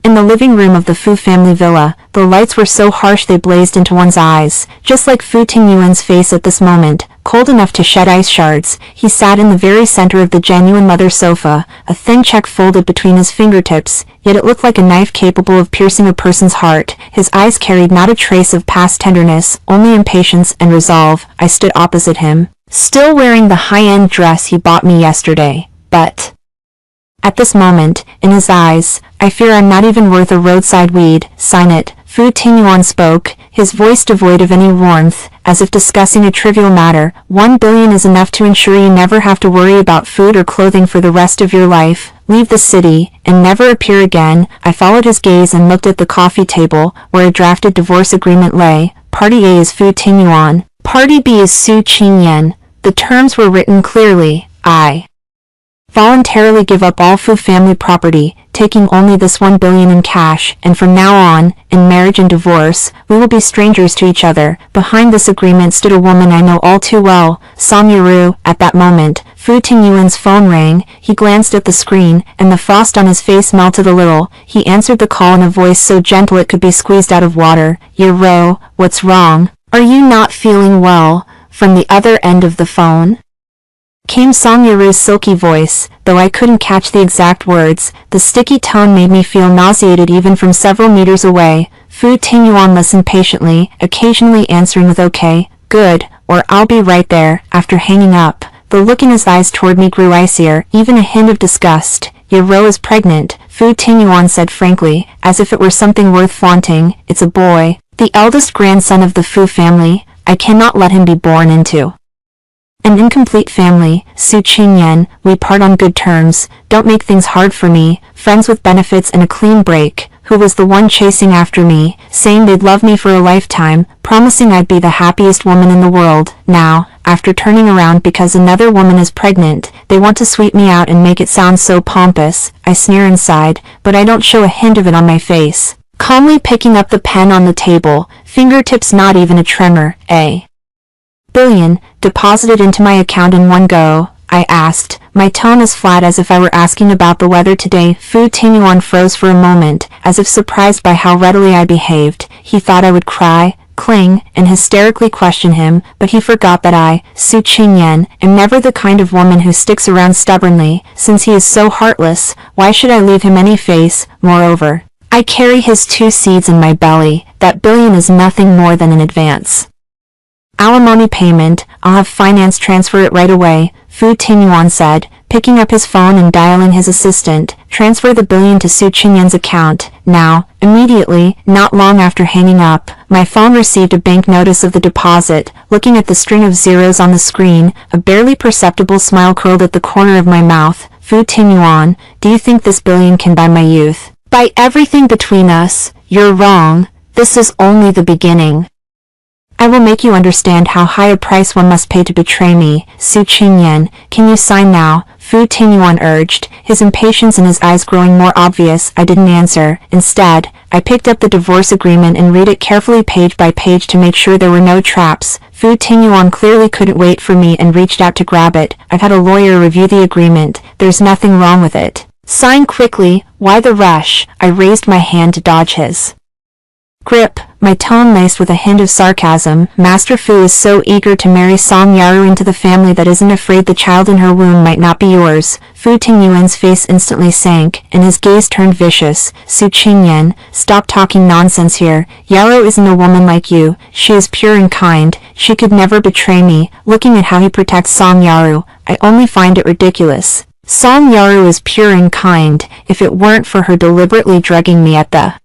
In the living room of the Fu family villa, the lights were so harsh they blazed into one's eyes, just like Fu Tingyuan's face at this moment, cold enough to shed ice shards. He sat in the very center of the genuine leather sofa, a thin check folded between his fingertips, yet it looked like a knife capable of piercing a person's heart. His eyes carried not a trace of past tenderness, only impatience and resolve. I stood opposite him, still wearing the high-end dress he bought me yesterday, but at this moment, in his eyes, I fear I'm not even worth a roadside weed. Sign it. Fu Tingyuan spoke, his voice devoid of any warmth, as if discussing a trivial matter. 1 billion is enough to ensure you never have to worry about food or clothing for the rest of your life. Leave the city, and never appear again. I followed his gaze and looked at the coffee table, where a drafted divorce agreement lay. Party A is Fu Tingyuan. Party B is Su Qingyan. The terms were written clearly. I voluntarily give up all Fu family property, taking only this 1 billion in cash, and from now on, in marriage and divorce, we will be strangers to each other. Behind this agreement stood a woman I know all too well, Song Yaru. At that moment, Fu Tingyuan's phone rang. He glanced at the screen, and the frost on his face melted a little. He answered the call in a voice so gentle it could be squeezed out of water. Yaru, what's wrong? Are you not feeling well? From the other end of the phone came Song Yaru's silky voice. Though I couldn't catch the exact words, the sticky tone made me feel nauseated even from several meters away. Fu Tingyuan listened patiently, occasionally answering with okay, good, or I'll be right there. After hanging up, the look in his eyes toward me grew icier, even a hint of disgust. Yaru is pregnant, Fu Tingyuan said frankly, as if it were something worth flaunting. It's a boy, the eldest grandson of the Fu family. I cannot let him be born into an incomplete family. Su Qingyan, we part on good terms. Don't make things hard for me. Friends with benefits and a clean break. Who was the one chasing after me, saying they'd love me for a lifetime, promising I'd be the happiest woman in the world. Now, after turning around because another woman is pregnant, they want to sweep me out and make it sound so pompous. I sneer inside, but I don't show a hint of it on my face. Calmly picking up the pen on the table, fingertips not even a tremor. A billion, deposited into my account in one go? I asked, my tone as flat as if I were asking about the weather today. Fu Tingyuan froze for a moment, as if surprised by how readily I behaved. He thought I would cry, cling, and hysterically question him, but he forgot that I, Su Qingyan, am never the kind of woman who sticks around stubbornly. Since he is so heartless, why should I leave him any face? Moreover, I carry his 2 seeds in my belly. That billion is nothing more than an advance alimony payment. I'll have finance transfer it right away, Fu Tingyuan said, picking up his phone and dialing his assistant. Transfer the billion to Su Qingyan's account, now, immediately. Not long after hanging up, my phone received a bank notice of the deposit. Looking at the string of zeros on the screen, a barely perceptible smile curled at the corner of my mouth. Fu Tingyuan, do you think this billion can buy my youth? Buy everything between us? You're wrong. This is only the beginning. I will make you understand how high a price one must pay to betray me. Su Qingyan, can you sign now? Fu Tingyuan urged, his impatience in his eyes growing more obvious. I didn't answer. Instead, I picked up the divorce agreement and read it carefully page by page to make sure there were no traps. Fu Tingyuan clearly couldn't wait for me and reached out to grab it. I've had a lawyer review the agreement. There's nothing wrong with it. Sign quickly. Why the rush? I raised my hand to dodge his grip, my tone laced with a hint of sarcasm. Master Fu is so eager to marry Song Yaru into the family that isn't afraid the child in her womb might not be yours. Fu Tingyuan's face instantly sank, and his gaze turned vicious. Su Qingyan, stop talking nonsense here. Yaru isn't a woman like you. She is pure and kind. She could never betray me. Looking at how he protects Song Yaru, I only find it ridiculous. Song Yaru is pure and kind. If it weren't for her deliberately drugging me at the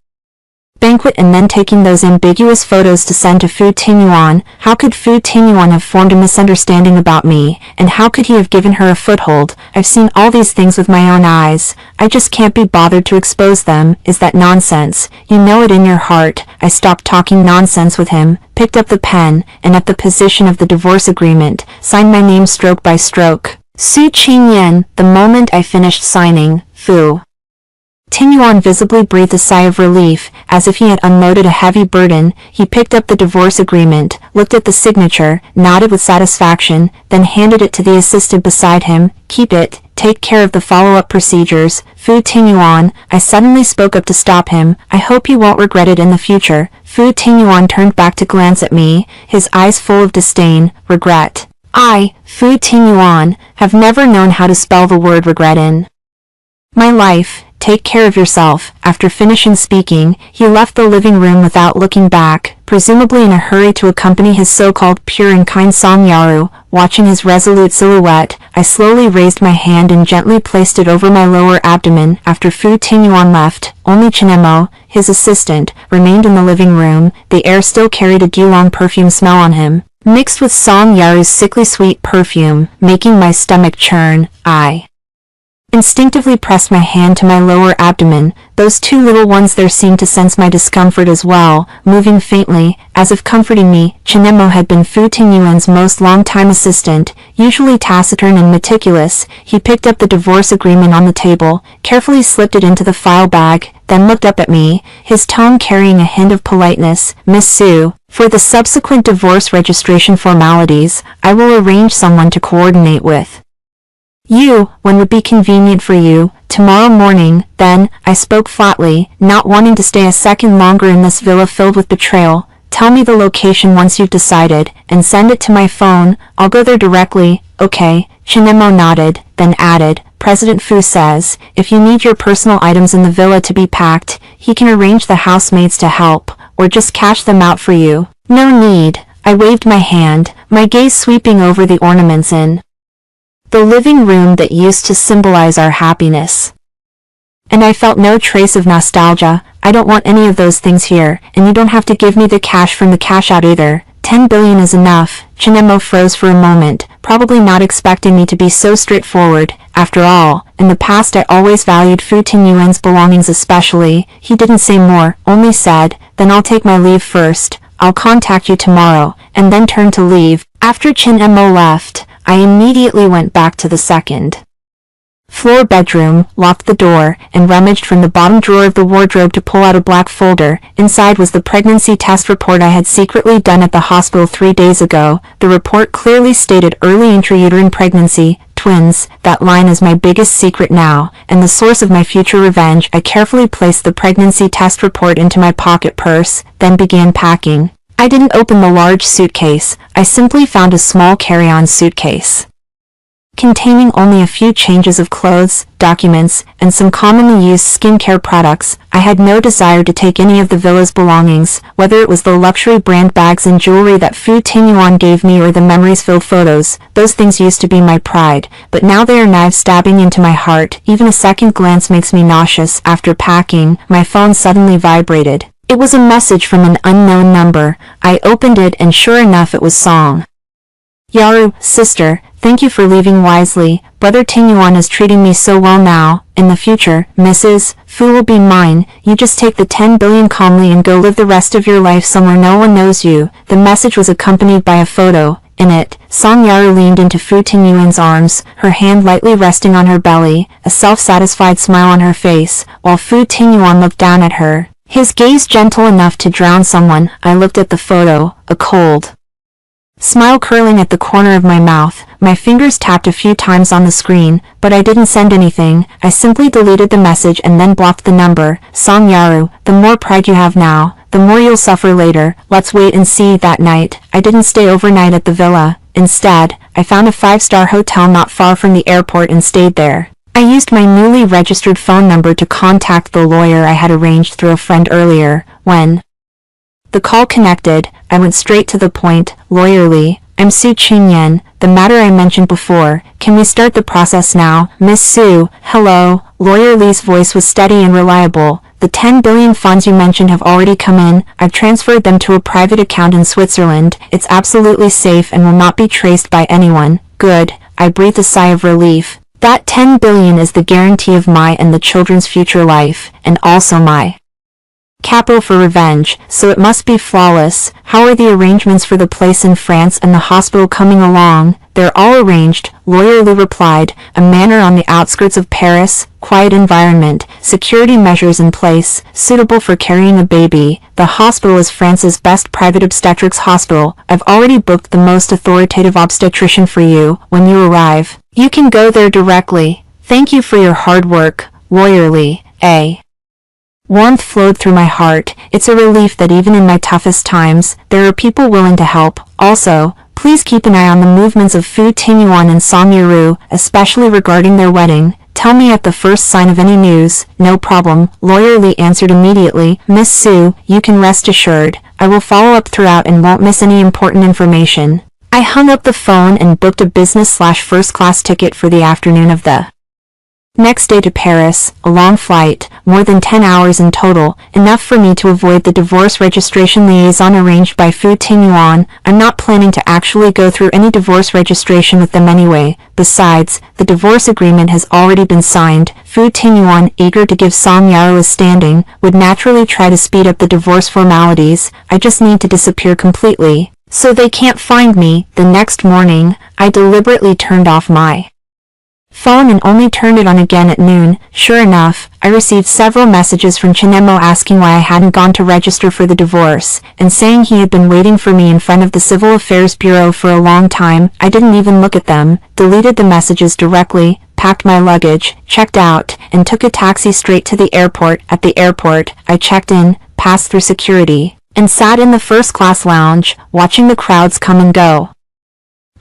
banquet and then taking those ambiguous photos to send to Fu Tingyuan, how could Fu Tingyuan have formed a misunderstanding about me, and how could he have given her a foothold? I've seen all these things with my own eyes. I just can't be bothered to expose them. Is that nonsense? You know it in your heart. I stopped talking nonsense with him, picked up the pen, and at the position of the divorce agreement, signed my name stroke by stroke. Su Qingyan. The moment I finished signing, Fu Tingyuan visibly breathed a sigh of relief, as if he had unloaded a heavy burden. He picked up the divorce agreement, looked at the signature, nodded with satisfaction, then handed it to the assistant beside him. Keep it. take care of the follow-up procedures. Fu Tingyuan, I suddenly spoke up to stop him. I hope you won't regret it in the future. Fu Tingyuan turned back to glance at me, his eyes full of disdain. Regret. I, Fu Tingyuan, have never known how to spell the word regret in my life. Take care of yourself. After finishing speaking, he left the living room without looking back, presumably in a hurry to accompany his so-called pure and kind Song Yaru. Watching his resolute silhouette, I slowly raised my hand and gently placed it over my lower abdomen. After Fu Tingyuan left, only Chinemo, his assistant, remained in the living room. The air still carried a Gulong perfume smell on him, mixed with Song Yaru's sickly sweet perfume, making my stomach churn. I instinctively pressed my hand to my lower abdomen. Those two little ones there seemed to sense my discomfort as well, moving faintly, as if comforting me. Chinemo had been Fu Tingyuan's most long-time assistant, usually taciturn and meticulous. He picked up the divorce agreement on the table, carefully slipped it into the file bag, then looked up at me, his tone carrying a hint of politeness. Miss Su, for the subsequent divorce registration formalities, I will arrange someone to coordinate with you, when would be convenient for you. Tomorrow morning, then. I spoke flatly, not wanting to stay a second longer in this villa filled with betrayal. Tell me the location once you've decided, and send it to my phone. I'll go there directly. Okay. Chinemo nodded, then added, President Fu says, if you need your personal items in the villa to be packed, he can arrange the housemaids to help, or just cash them out for you. No need. I waved my hand, my gaze sweeping over the ornaments in the living room that used to symbolize our happiness. And I felt no trace of nostalgia. I don't want any of those things here, and you don't have to give me the cash from the cash out either. 10 billion is enough. Chinemo froze for a moment, probably not expecting me to be so straightforward. After all, in the past I always valued Fu Tingyuan's belongings especially. He didn't say more, only said, then I'll take my leave first. I'll contact you tomorrow, and then turned to leave. After Chinemo left, I immediately went back to the second floor bedroom, locked the door, and rummaged from the bottom drawer of the wardrobe to pull out a black folder. Inside was the pregnancy test report I had secretly done at the hospital 3 days ago. The report clearly stated early intrauterine pregnancy, twins. That line is my biggest secret now, and the source of my future revenge. I carefully placed the pregnancy test report into my pocket purse, then began packing. I didn't open the large suitcase. I simply found a small carry-on suitcase containing only a few changes of clothes, documents, and some commonly used skincare products. I had no desire to take any of the villa's belongings, whether it was the luxury brand bags and jewelry that Fu Tingyuan gave me or the memories-filled photos. Those things used to be my pride, but now they are knives stabbing into my heart. Even a second glance makes me nauseous. After packing, my phone suddenly vibrated. It was a message from an unknown number. I opened it and sure enough it was Song Yaru. Sister, thank you for leaving wisely. Brother Tingyuan is treating me so well now. In the future, Mrs. Fu will be mine. You just take the 10 billion calmly and go live the rest of your life somewhere no one knows you. The message was accompanied by a photo. In it, Song Yaru leaned into Fu Tingyuan's arms, her hand lightly resting on her belly, a self-satisfied smile on her face, while Fu Tingyuan looked down at her, his gaze gentle enough to drown someone. I looked at the photo, a cold smile curling at the corner of my mouth. My fingers tapped a few times on the screen, but I didn't send anything. I simply deleted the message and then blocked the number. Song Yaru, the more pride you have now, the more you'll suffer later. Let's wait and see. That night, I didn't stay overnight at the villa. Instead, I found a 5-star hotel not far from the airport and stayed there. I used my newly registered phone number to contact the lawyer I had arranged through a friend earlier. When the call connected, I went straight to the point. Lawyer Lee, I'm Su Qingyan, the matter I mentioned before. Can we start the process now? Miss Su, hello. Lawyer Lee's voice was steady and reliable. The 10 billion funds you mentioned have already come in. I've transferred them to a private account in Switzerland. It's absolutely safe and will not be traced by anyone. Good. I breathed a sigh of relief. That 10 billion is the guarantee of my and the children's future life, and also my capital for revenge, so it must be flawless. How are the arrangements for the place in France and the hospital coming along? They're all arranged, Lawyer Lee replied. A manor on the outskirts of Paris, quiet environment, security measures in place, suitable for carrying a baby. The hospital is France's best private obstetrics hospital. I've already booked the most authoritative obstetrician for you. When you arrive, you can go there directly. Thank you for your hard work, lawyerly, A. Warmth flowed through my heart. It's a relief that even in my toughest times, there are people willing to help. Also, please keep an eye on the movements of Fu Tingyuan and Somyuru, especially regarding their wedding. Tell me at the first sign of any news. No problem, lawyerly answered immediately. Miss Su, you can rest assured. I will follow up throughout and won't miss any important information. I hung up the phone and booked a business/first-class ticket for the afternoon of the next day to Paris, a long flight, more than 10 hours in total, enough for me to avoid the divorce registration liaison arranged by Fu Tingyuan. I'm not planning to actually go through any divorce registration with them anyway. Besides, the divorce agreement has already been signed. Fu Tingyuan, eager to give Song Yaro a standing, would naturally try to speed up the divorce formalities. I just need to disappear completely, so they can't find me. The next morning, I deliberately turned off my phone and only turned it on again at noon. Sure enough, I received several messages from Chinemo asking why I hadn't gone to register for the divorce, and saying he had been waiting for me in front of the Civil Affairs Bureau for a long time. I didn't even look at them, deleted the messages directly, packed my luggage, checked out, and took a taxi straight to the airport. At the airport, I checked in, passed through security, and sat in the first-class lounge, watching the crowds come and go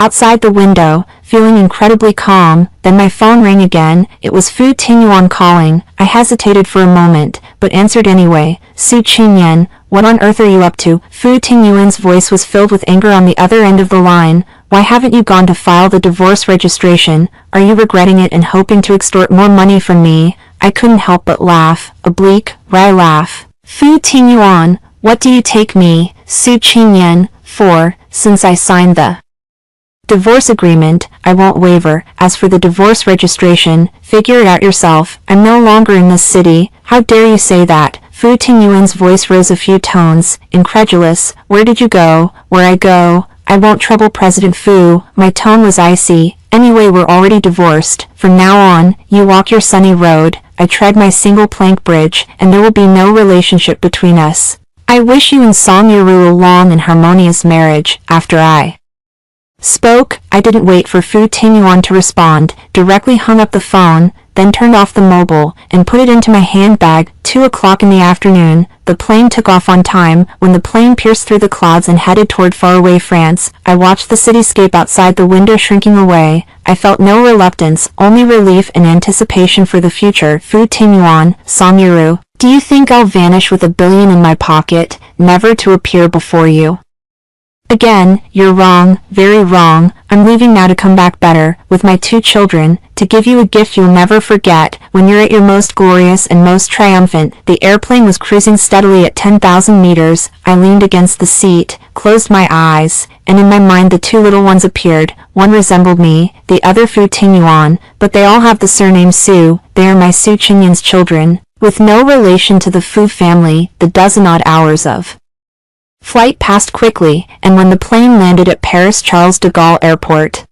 outside the window, feeling incredibly calm. Then my phone rang again. It was Fu Tingyuan calling. I hesitated for a moment, but answered anyway. Su Qingyan, what on earth are you up to? Fu Tingyuan's voice was filled with anger on the other end of the line. Why haven't you gone to file the divorce registration? Are you regretting it and hoping to extort more money from me? I couldn't help but laugh, a bleak, wry laugh. Fu Tingyuan, what do you take me, Su Qingyan, for, since I signed the divorce agreement? I won't waver. As for the divorce registration, figure it out yourself. I'm no longer in this city. How dare you say that? Fu Tingyuan's voice rose a few tones, incredulous. Where did you go? Where I go? I won't trouble President Fu. My tone was icy. Anyway, we're already divorced. From now on, you walk your sunny road, I tread my single plank bridge, and there will be no relationship between us. I wish you and Song Yuru a long and harmonious marriage. After I spoke, I didn't wait for Fu Tingyuan to respond, directly hung up the phone, then turned off the mobile, and put it into my handbag. 2 o'clock in the afternoon, the plane took off on time. When the plane pierced through the clouds and headed toward faraway France, I watched the cityscape outside the window shrinking away. I felt no reluctance, only relief and anticipation for the future. Fu Tingyuan, Song Yuru, do you think I'll vanish with $1 billion in my pocket, never to appear before you again? You're wrong, very wrong. I'm leaving now to come back better, with my 2 children, to give you a gift you'll never forget. When you're at your most glorious and most triumphant. The airplane was cruising steadily at 10,000 meters. I leaned against the seat, closed my eyes, and in my mind the 2 little ones appeared. One resembled me, the other Fu Tingyuan, but they all have the surname Su. They are my Su Qingyan's children, with no relation to the Fu family. The dozen-odd hours of flight passed quickly, and when the plane landed at Paris Charles de Gaulle Airport,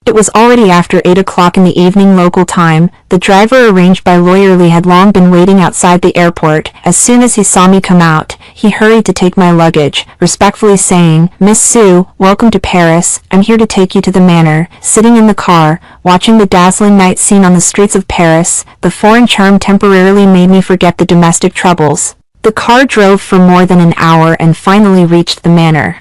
it was already after 8 o'clock in the evening local time. The driver arranged by Lawyerly had long been waiting outside the airport. As soon as he saw me come out, he hurried to take my luggage, respectfully saying, Miss Su, welcome to Paris. I'm here to take you to the manor. Sitting in the car, watching the dazzling night scene on the streets of Paris, the foreign charm temporarily made me forget the domestic troubles. The car drove for more than an hour and finally reached the manor.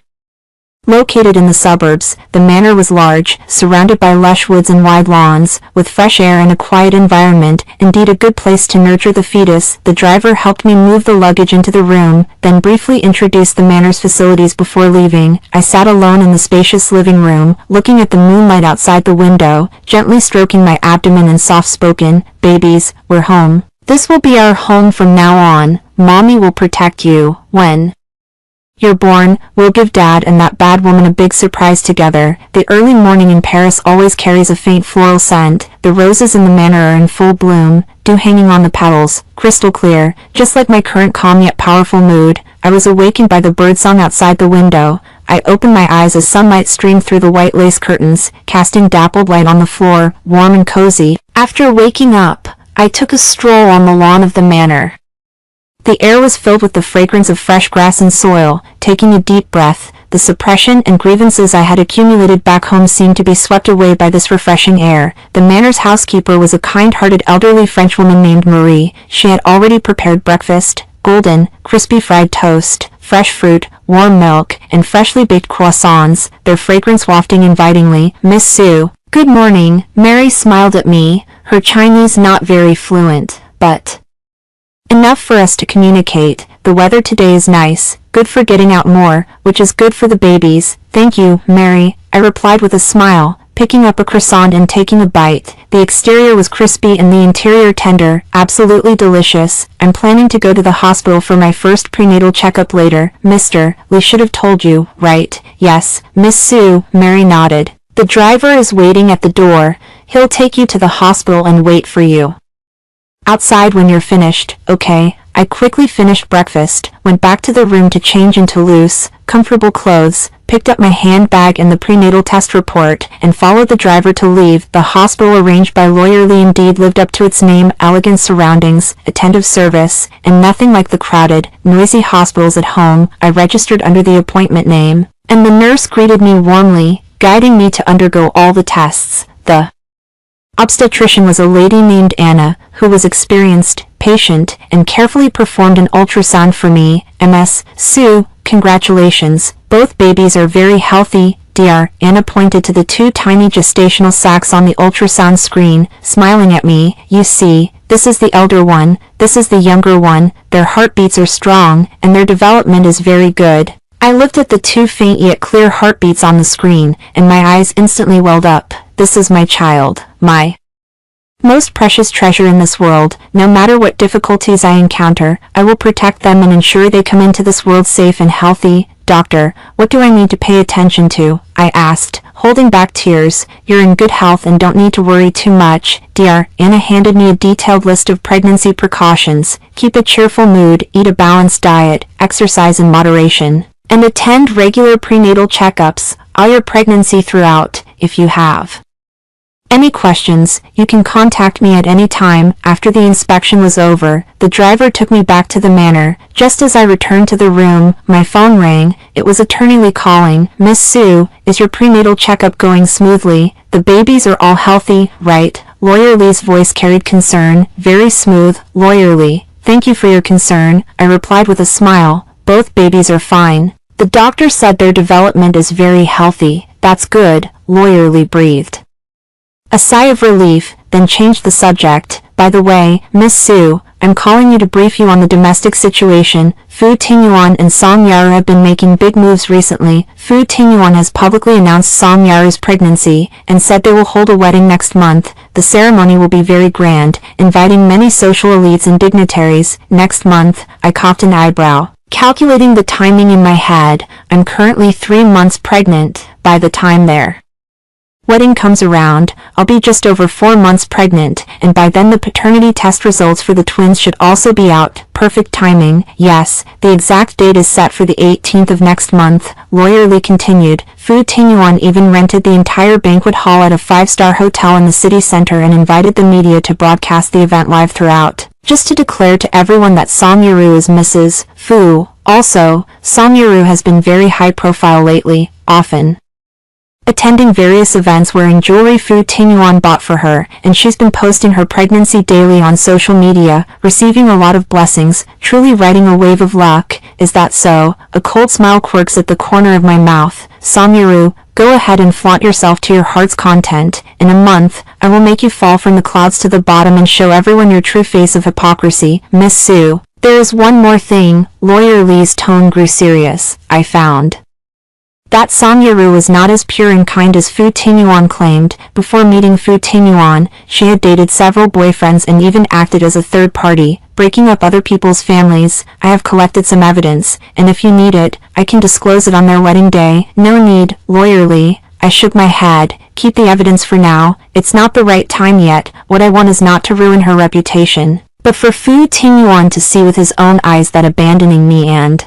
Located in the suburbs, the manor was large, surrounded by lush woods and wide lawns, with fresh air and a quiet environment, indeed a good place to nurture the fetus. The driver helped me move the luggage into the room, then briefly introduced the manor's facilities before leaving. I sat alone in the spacious living room, looking at the moonlight outside the window, gently stroking my abdomen and soft-spoken, babies, we're home. This will be our home from now on. Mommy will protect you. When you're born, we'll give Dad and that bad woman a big surprise together. The early morning in Paris always carries a faint floral scent. The roses in the manor are in full bloom, dew hanging on the petals, crystal clear. Just like my current calm yet powerful mood, I was awakened by the birdsong outside the window. I opened my eyes as sunlight streamed through the white lace curtains, casting dappled light on the floor, warm and cozy. After waking up, I took a stroll on the lawn of the manor. The air was filled with the fragrance of fresh grass and soil. Taking a deep breath, the suppression and grievances I had accumulated back home seemed to be swept away by this refreshing air. The manor's housekeeper was a kind-hearted elderly Frenchwoman named Marie. She had already prepared breakfast: golden, crispy fried toast, fresh fruit, warm milk, and freshly baked croissants, their fragrance wafting invitingly. "Miss Sue." "Good morning." Mary smiled at me, her Chinese not very fluent, but enough for us to communicate. "The weather today is nice, good for getting out more, which is good for the babies." "Thank you, Mary," I replied with a smile, picking up a croissant and taking a bite. The exterior was crispy and the interior tender, absolutely delicious. "I'm planning to go to the hospital for my first prenatal checkup later, Mr. Lee should have told you, right?" "Yes, Miss Sue," Mary nodded. "The driver is waiting at the door. He'll take you to the hospital and wait for you outside when you're finished." "Okay." I quickly finished breakfast, went back to the room to change into loose, comfortable clothes, picked up my handbag and the prenatal test report, and followed the driver to leave. The hospital arranged by Lawyer Lee indeed lived up to its name: elegant surroundings, attentive service, and nothing like the crowded, noisy hospitals at home. I registered under the appointment name, and the nurse greeted me warmly, guiding me to undergo all the tests. The obstetrician was a lady named Anna, who was experienced, patient, and carefully performed an ultrasound for me. "Ms. Sue, congratulations. Both babies are very healthy, dear." Anna pointed to the two tiny gestational sacs on the ultrasound screen, smiling at me. "You see, this is the elder one, this is the younger one. Their heartbeats are strong, and their development is very good." I looked at the two faint yet clear heartbeats on the screen, and my eyes instantly welled up. This is my child, my most precious treasure in this world. No matter what difficulties I encounter, I will protect them and ensure they come into this world safe and healthy. "Doctor, what do I need to pay attention to?" I asked, holding back tears. "You're in good health and don't need to worry too much, dear." Anna handed me a detailed list of pregnancy precautions. "Keep a cheerful mood, eat a balanced diet, exercise in moderation, and attend regular prenatal checkups all your pregnancy throughout. If you have any questions, you can contact me at any time." After the inspection was over, the driver took me back to the manor. Just as I returned to the room, my phone rang. It was Attorney Lee calling. "Miss Sue, is your prenatal checkup going smoothly? The babies are all healthy, right?" Lawyer Lee's voice carried concern. "Very smooth, Lawyer Lee. Thank you for your concern," I replied with a smile. "Both babies are fine. The doctor said their development is very healthy." "That's good," Lawyer Lee breathed a sigh of relief, then changed the subject. "By the way, Miss Sue, I'm calling you to brief you on the domestic situation. Fu Tingyuan and Song Yaru have been making big moves recently. Fu Tingyuan has publicly announced Song Yaru's pregnancy, and said they will hold a wedding next month. The ceremony will be very grand, inviting many social elites and dignitaries. Next month." I cocked an eyebrow, calculating the timing in my head. I'm currently 3 months pregnant. By the time their wedding comes around, I'll be just over 4 months pregnant, and by then the paternity test results for the twins should also be out. Perfect timing. "Yes, the exact date is set for the 18th of next month," Lawyer Lee continued. "Fu Tingyuan even rented the entire banquet hall at a 5-star hotel in the city center and invited the media to broadcast the event live throughout, just to declare to everyone that Song Yaru is Mrs. Fu. Also, Song Yaru has been very high profile lately, often attending various events wearing jewelry Fu Tingyuan bought for her, and she's been posting her pregnancy daily on social media, receiving a lot of blessings, truly riding a wave of luck." "Is that so?" A cold smile quirks at the corner of my mouth. "Song Yaru, go ahead and flaunt yourself to your heart's content. In a month, I will make you fall from the clouds to the bottom and show everyone your true face of hypocrisy." "Miss Sue, there is one more thing." Lawyer Lee's tone grew serious. "I found that Song Yaru was not as pure and kind as Fu Tingyuan claimed. Before meeting Fu Tingyuan, she had dated several boyfriends and even acted as a third party, breaking up other people's families. I have collected some evidence, and if you need it, I can disclose it on their wedding day." "No need, Lawyer Lee." I shook my head. "Keep the evidence for now. It's not the right time yet. What I want is not to ruin her reputation, but for Fu Tingyuan to see with his own eyes that abandoning me and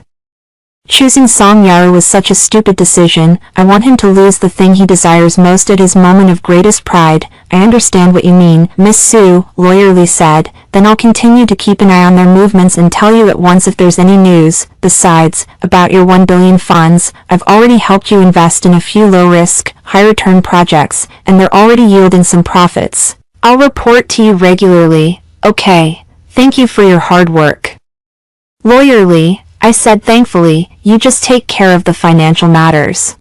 Choosing Song Yaru was such a stupid decision. I want him to lose the thing he desires most at his moment of greatest pride. I understand what you mean, Miss Sue, Lawyer Lee said. Then I'll continue to keep an eye on their movements and tell you at once if there's any news. Besides, about your 1 billion funds, I've already helped you invest in a few low-risk, high-return projects, and they're already yielding some profits. I'll report to you regularly. Okay. Thank you for your hard work. Lawyer Lee, I said thankfully, you just take care of the financial matters.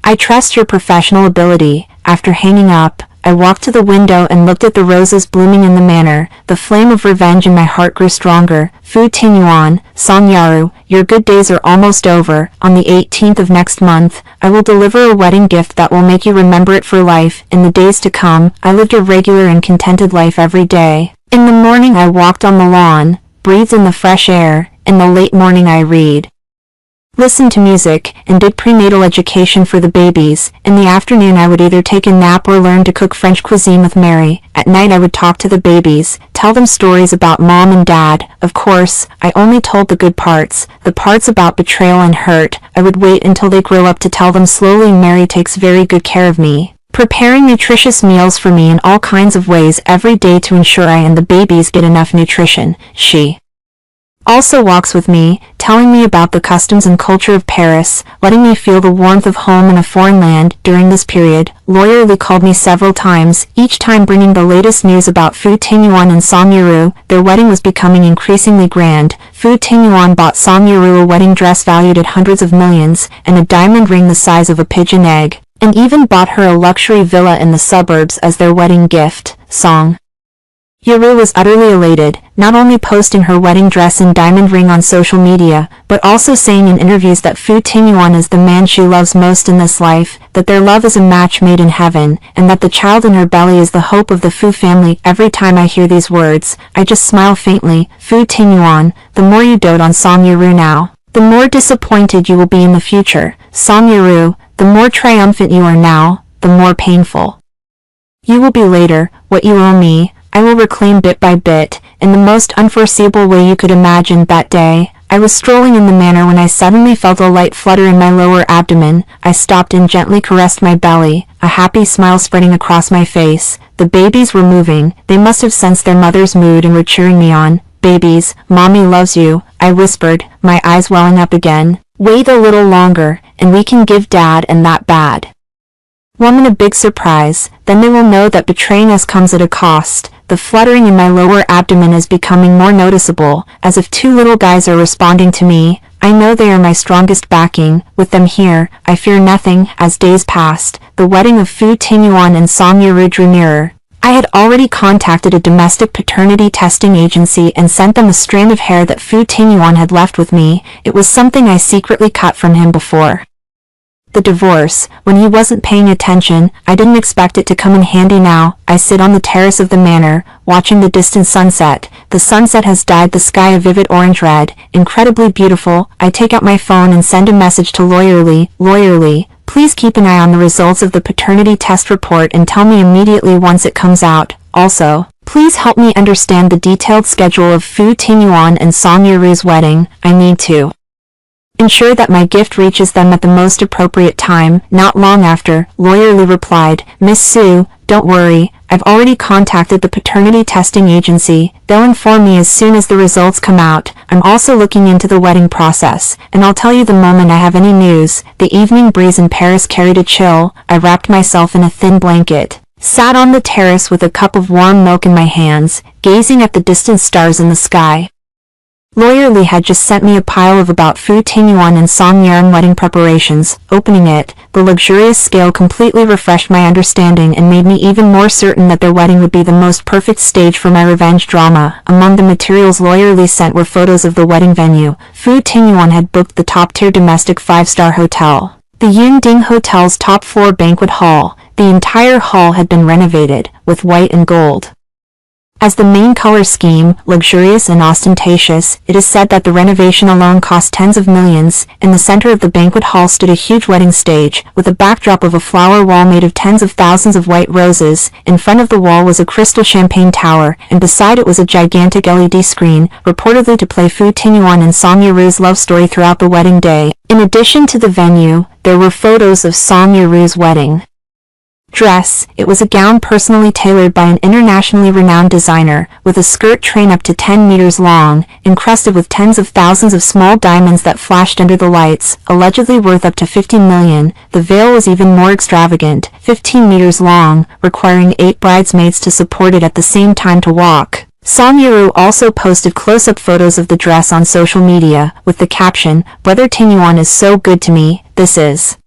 I trust your professional ability. After hanging up, I walked to the window and looked at the roses blooming in the manor. The flame of revenge in my heart grew stronger. Fu Tingyuan, Song Yaru, your good days are almost over. On the 18th of next month, I will deliver a wedding gift that will make you remember it for life. In the days to come, I lived a regular and contented life every day. In the morning I walked on the lawn, breathed in the fresh air. In the late morning I read, listened to music, and did prenatal education for the babies. In the afternoon I would either take a nap or learn to cook French cuisine with Mary. At night I would talk to the babies, tell them stories about mom and dad. Of course, I only told the good parts, the parts about betrayal and hurt. I would wait until they grow up to tell them slowly. Mary takes very good care of me, preparing nutritious meals for me in all kinds of ways every day to ensure I and the babies get enough nutrition. She also walks with me, telling me about the customs and culture of Paris, letting me feel the warmth of home in a foreign land. During this period, Lawyer Lee called me several times, each time bringing the latest news about Fu Tingyuan and Song Yaru. Their wedding was becoming increasingly grand. Fu Tingyuan bought Song Yaru a wedding dress valued at hundreds of millions, and a diamond ring the size of a pigeon egg, and even bought her a luxury villa in the suburbs as their wedding gift. Song Yaru was utterly elated, not only posting her wedding dress and diamond ring on social media, but also saying in interviews that Fu Tingyuan is the man she loves most in this life, that their love is a match made in heaven, and that the child in her belly is the hope of the Fu family. Every time I hear these words, I just smile faintly. Fu Tingyuan, the more you dote on Song Yaru now, the more disappointed you will be in the future. Song Yaru, the more triumphant you are now, the more painful you will be later. What you owe me, I will reclaim bit by bit, in the most unforeseeable way you could imagine. That day, I was strolling in the manor when I suddenly felt a light flutter in my lower abdomen. I stopped and gently caressed my belly, a happy smile spreading across my face. The babies were moving. They must have sensed their mother's mood and were cheering me on. Babies, Mommy loves you, I whispered, my eyes welling up again. Wait a little longer, and we can give Dad and that bad woman a big surprise. Then they will know that betraying us comes at a cost. The fluttering in my lower abdomen is becoming more noticeable, as if two little guys are responding to me. I know they are my strongest backing. With them here, I fear nothing. As days passed, the wedding of Fu Tingyuan and Song Yaru drew nearer. I had already contacted a domestic paternity testing agency and sent them a strand of hair that Fu Tingyuan had left with me. It was something I secretly cut from him before the divorce, when he wasn't paying attention. I didn't expect it to come in handy now. I sit on the terrace of the manor, watching the distant sunset. The sunset has dyed the sky a vivid orange-red, incredibly beautiful. I take out my phone and send a message to Lawyer Lee. Lawyer Lee, please keep an eye on the results of the paternity test report and tell me immediately once it comes out. Also, please help me understand the detailed schedule of Fu Tingyuan and Song Yaru's wedding. I need to ensure that my gift reaches them at the most appropriate time. Not long after, Lawyer Lee replied, Miss Sue, don't worry, I've already contacted the paternity testing agency. They'll inform me as soon as the results come out. I'm also looking into the wedding process, and I'll tell you the moment I have any news. The evening breeze in Paris carried a chill. I wrapped myself in a thin blanket, sat on the terrace with a cup of warm milk in my hands, gazing at the distant stars in the sky. Lawyer Lee had just sent me a pile of about Fu Tingyuan and Song Yaru wedding preparations. Opening it, the luxurious scale completely refreshed my understanding and made me even more certain that their wedding would be the most perfect stage for my revenge drama. Among the materials Lawyer Lee sent were photos of the wedding venue. Fu Tingyuan had booked the top-tier domestic 5-star hotel, the Yunding Hotel's top-floor banquet hall. The entire hall had been renovated, with white and gold As the main color scheme, luxurious and ostentatious, it is said that the renovation alone cost tens of millions. In the center of the banquet hall stood a huge wedding stage, with a backdrop of a flower wall made of tens of thousands of white roses. In front of the wall was a crystal champagne tower, and beside it was a gigantic LED screen, reportedly to play Fu Tingyuan and Song Yeru's love story throughout the wedding day. In addition to the venue, there were photos of Song Yeru's wedding dress. It was a gown personally tailored by an internationally renowned designer, with a skirt train up to 10 meters long, encrusted with tens of thousands of small diamonds that flashed under the lights, allegedly worth up to 15 million. The veil was even more extravagant, 15 meters long, requiring 8 bridesmaids to support it at the same time to walk. Song Yeru also posted close-up photos of the dress on social media, with the caption, "Brother Tingyuan is so good to me, this is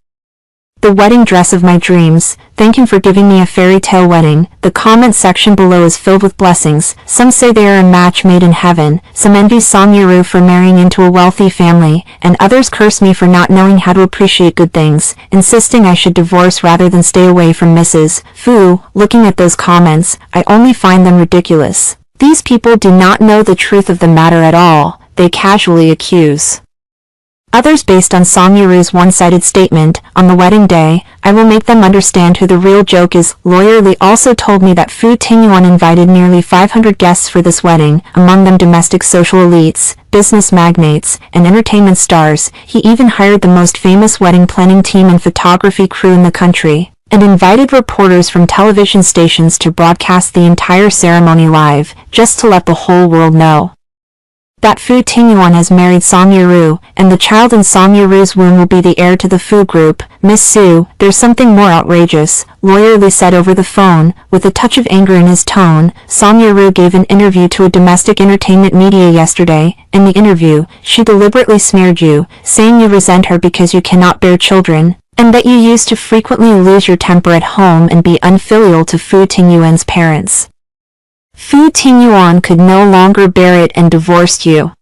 the wedding dress of my dreams. Thank him for giving me a fairy tale wedding." The comment section below is filled with blessings. Some say they are a match made in heaven, some envy Song Yeru for marrying into a wealthy family, and others curse me for not knowing how to appreciate good things, insisting I should divorce rather than stay away from Mrs. Fu. Looking at those comments, I only find them ridiculous. These people do not know the truth of the matter at all. They casually accuse others based on Song Yeru's one-sided statement. On the wedding day, I will make them understand who the real joke is. Lawyer Lee also told me that Fu Tingyuan invited nearly 500 guests for this wedding, among them domestic social elites, business magnates, and entertainment stars. He even hired the most famous wedding planning team and photography crew in the country, and invited reporters from television stations to broadcast the entire ceremony live, just to let the whole world know that Fu Tingyuan has married Song Yeru, and the child in Song Yeru's womb will be the heir to the Fu group. Miss Su, there's something more outrageous, Lawyer Lee said over the phone, with a touch of anger in his tone. Song Yeru gave an interview to a domestic entertainment media yesterday. In the interview, she deliberately smeared you, saying you resent her because you cannot bear children, and that you used to frequently lose your temper at home and be unfilial to Fu Tingyuan's parents. Fu Tingyuan could no longer bear it and divorced you.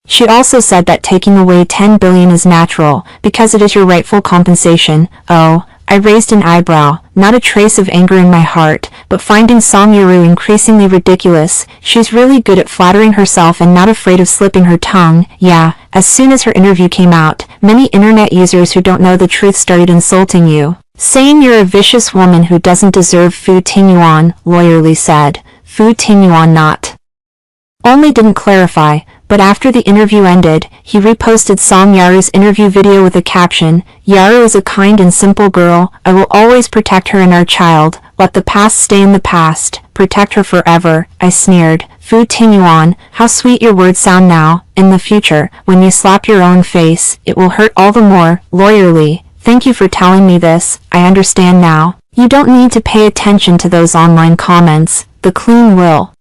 She also said that taking away 10 billion is natural, because it is your rightful compensation. Oh, I raised an eyebrow, not a trace of anger in my heart, but finding Song Yeru increasingly ridiculous. She's really good at flattering herself and not afraid of slipping her tongue. Yeah, as soon as her interview came out, many internet users who don't know the truth started insulting you, saying you're a vicious woman who doesn't deserve Fu Tingyuan, Lawyer Lee said. Fu Tingyuan not only didn't clarify, but after the interview ended, he reposted Song Yaru's interview video with a caption, "Yaru is a kind and simple girl. I will always protect her and our child. Let the past stay in the past. Protect her forever." I sneered. Fu Tingyuan, how sweet your words sound now. In the future, when you slap your own face, it will hurt all the more. Lawyer Lee, thank you for telling me this. I understand now. You don't need to pay attention to those online comments. The clean will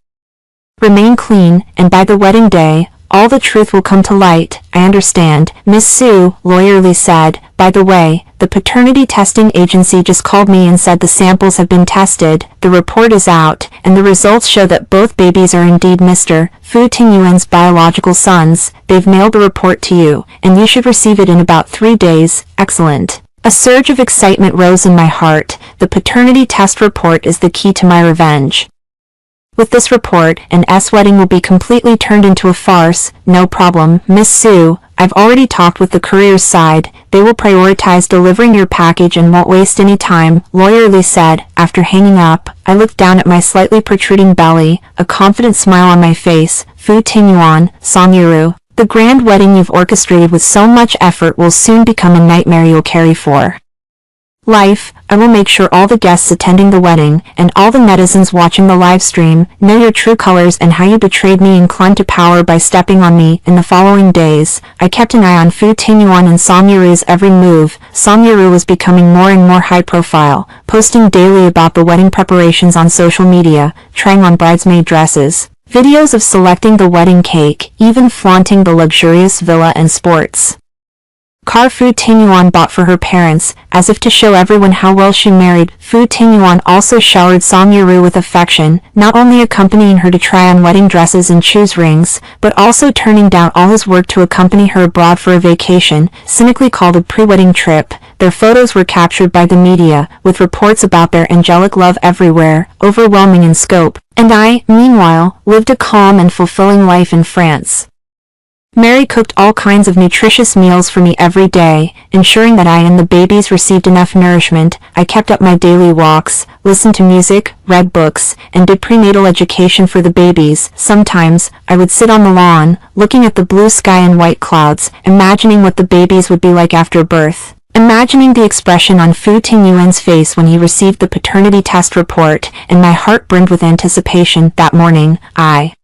remain clean, and by the wedding day, all the truth will come to light. I understand, Miss Su, Lawyer Lee said. By the way, the paternity testing agency just called me and said the samples have been tested, the report is out, and the results show that both babies are indeed Mr. Fu Tingyuan's biological sons. They've mailed the report to you, and you should receive it in about 3 days. Excellent. A surge of excitement rose in my heart. The paternity test report is the key to my revenge. With this report, an wedding will be completely turned into a farce. No problem, Miss Su. I've already talked with the courier's side. They will prioritize delivering your package and won't waste any time, Lawyer Lee said. After hanging up, I looked down at my slightly protruding belly, a confident smile on my face. Fu Tingyuan, Song Yeru, the grand wedding you've orchestrated with so much effort will soon become a nightmare you'll carry for life. I will make sure all the guests attending the wedding, and all the netizens watching the live stream, know your true colors and how you betrayed me and clung to power by stepping on me. In the following days, I kept an eye on Fu Tingyuan and Song Yeru's every move. Song Yeru was becoming more and more high profile, posting daily about the wedding preparations on social media, trying on bridesmaid dresses, videos of selecting the wedding cake, even flaunting the luxurious villa and sports car Fu Tingyuan bought for her parents, as if to show everyone how well she married. Fu Tingyuan also showered Song Yaru with affection, not only accompanying her to try on wedding dresses and choose rings, but also turning down all his work to accompany her abroad for a vacation, cynically called a pre-wedding trip. Their photos were captured by the media, with reports about their angelic love everywhere, overwhelming in scope, and I, meanwhile, lived a calm and fulfilling life in France. Mary cooked all kinds of nutritious meals for me every day, ensuring that I and the babies received enough nourishment. I kept up my daily walks, listened to music, read books, and did prenatal education for the babies. Sometimes, I would sit on the lawn, looking at the blue sky and white clouds, imagining what the babies would be like after birth. Imagining the expression on Fu Tingyuan's face when he received the paternity test report, and my heart burned with anticipation. That morning, I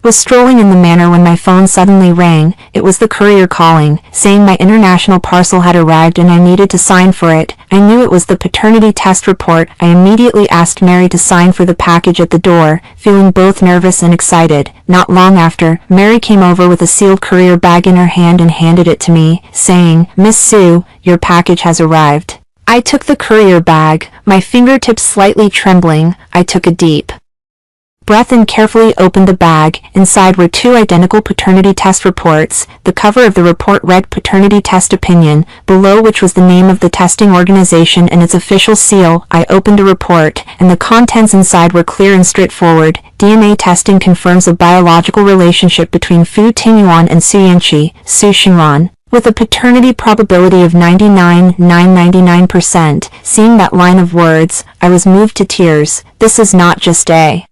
was strolling in the manor when my phone suddenly rang. It was the courier calling, saying my international parcel had arrived and I needed to sign for it. I knew it was the paternity test report. I immediately asked Mary to sign for the package at the door, feeling both nervous and excited. Not long after, Mary came over with a sealed courier bag in her hand and handed it to me, saying, "Miss Sue, your package has arrived." I took the courier bag, my fingertips slightly trembling. I took a deep breath and carefully opened the bag. Inside were two identical paternity test reports. The cover of the report read Paternity Test Opinion, below which was the name of the testing organization and its official seal. I opened a report, and the contents inside were clear and straightforward. DNA testing confirms a biological relationship between Fu Tingyuan and Su Yanqi, Su Xingran, with a paternity probability of 99.999%. Seeing that line of words, I was moved to tears. This is not just a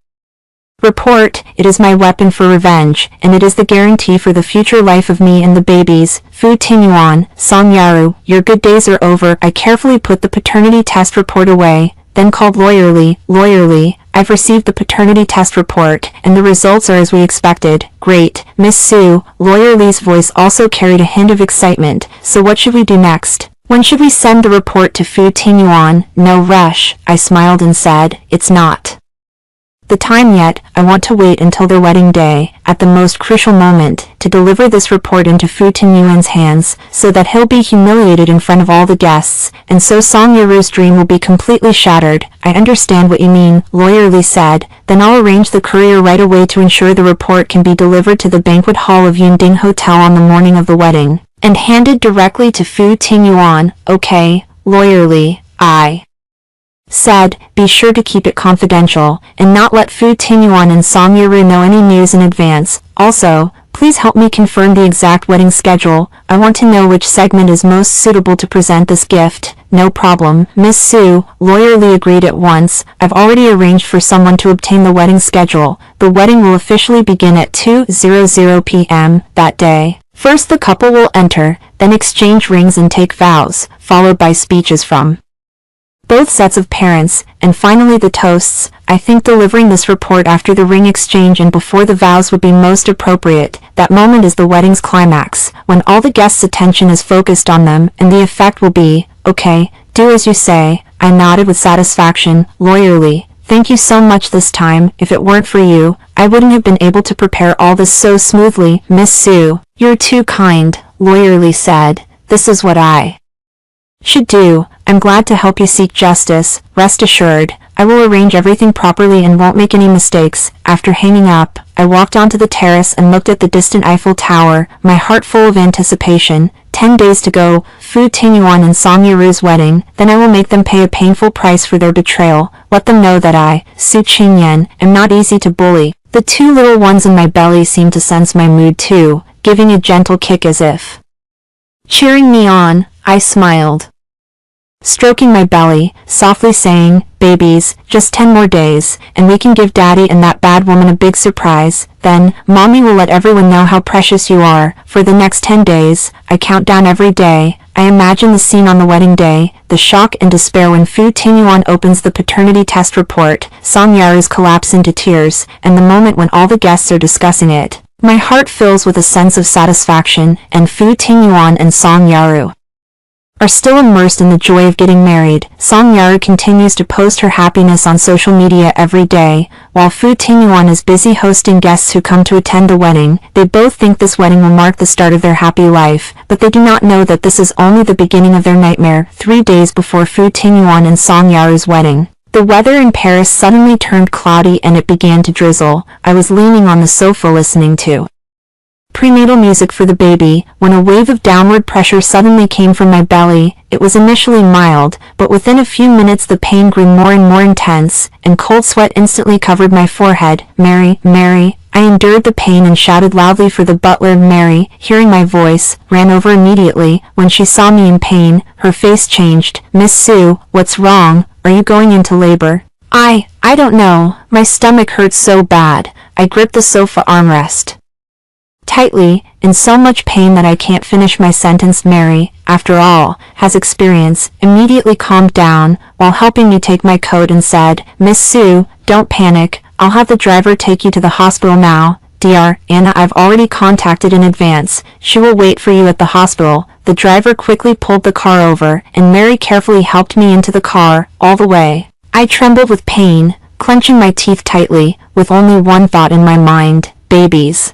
report, it is my weapon for revenge, and it is the guarantee for the future life of me and the babies. Fu Tingyuan, Song Yaru, your good days are over. I carefully put the paternity test report away, then called Lawyerly. Lawyerly, I've received the paternity test report, and the results are as we expected. Great, Miss Sue. Lawyerly's voice also carried a hint of excitement. So what should we do next? When should we send the report to Fu Tingyuan? No rush, I smiled and said, it's not the time yet. I want to wait until their wedding day, at the most crucial moment, to deliver this report into Fu Tingyuan's hands, so that he'll be humiliated in front of all the guests, and so Song Yaru's dream will be completely shattered. I understand what you mean, Lawyerly said. Then I'll arrange the courier right away to ensure the report can be delivered to the banquet hall of Yunding Hotel on the morning of the wedding, and handed directly to Fu Tingyuan. Okay, Lawyerly, I said, be sure to keep it confidential, and not let Fu Tingyuan and Song Yaru know any news in advance. Also, please help me confirm the exact wedding schedule. I want to know which segment is most suitable to present this gift. No problem, Miss Sue. Lawyerly agreed at once. I've already arranged for someone to obtain the wedding schedule. The wedding will officially begin at 2:00 p.m. that day. First the couple will enter, then exchange rings and take vows, followed by speeches from both sets of parents, and finally the toasts. I think delivering this report after the ring exchange and before the vows would be most appropriate. That moment is the wedding's climax, when all the guests' attention is focused on them, and the effect will be, okay, do as you say. I nodded with satisfaction. Lawyerly, thank you so much this time. If it weren't for you, I wouldn't have been able to prepare all this so smoothly. Miss Sue, you're too kind, Lawyerly said. This is what I should do. I'm glad to help you seek justice. Rest assured, I will arrange everything properly and won't make any mistakes. After hanging up, I walked onto the terrace and looked at the distant Eiffel Tower, my heart full of anticipation. 10 days to go, Fu Tingyuan and Song Yaru's wedding, then I will make them pay a painful price for their betrayal. Let them know that I, Su Qingyan, am not easy to bully. The two little ones in my belly seemed to sense my mood too, giving a gentle kick as if cheering me on. I smiled, stroking my belly, softly saying, babies, just 10 more days, and we can give Daddy and that bad woman a big surprise. Then, Mommy will let everyone know how precious you are. For the next 10 days, I count down every day. I imagine the scene on the wedding day, the shock and despair when Fu Tingyuan opens the paternity test report, Song Yaru's collapse into tears, and the moment when all the guests are discussing it. My heart fills with a sense of satisfaction, and Fu Tingyuan and Song Yaru are still immersed in the joy of getting married. Song Yaru continues to post her happiness on social media every day, while Fu Tingyuan is busy hosting guests who come to attend the wedding. They both think this wedding will mark the start of their happy life, but they do not know that this is only the beginning of their nightmare. 3 days before Fu Tingyuan and Song Yaru's wedding, the weather in Paris suddenly turned cloudy and it began to drizzle. I was leaning on the sofa listening to prenatal music for the baby, when a wave of downward pressure suddenly came from my belly. It was initially mild, but within a few minutes the pain grew more and more intense, and cold sweat instantly covered my forehead. "Mary, Mary!" I endured the pain and shouted loudly for the butler. Mary, hearing my voice, ran over immediately. When she saw me in pain, her face changed. "Miss Sue, what's wrong? Are you going into labor?" I don't know. My stomach hurts so bad." I gripped the sofa armrest tightly, in so much pain that I can't finish my sentence. Mary, after all, has experience, immediately calmed down, while helping me take my coat and said, "Miss Sue, don't panic, I'll have the driver take you to the hospital now. Dr. Anna, I've already contacted in advance, she will wait for you at the hospital." The driver quickly pulled the car over, and Mary carefully helped me into the car, all the way. I trembled with pain, clenching my teeth tightly, with only one thought in my mind: babies.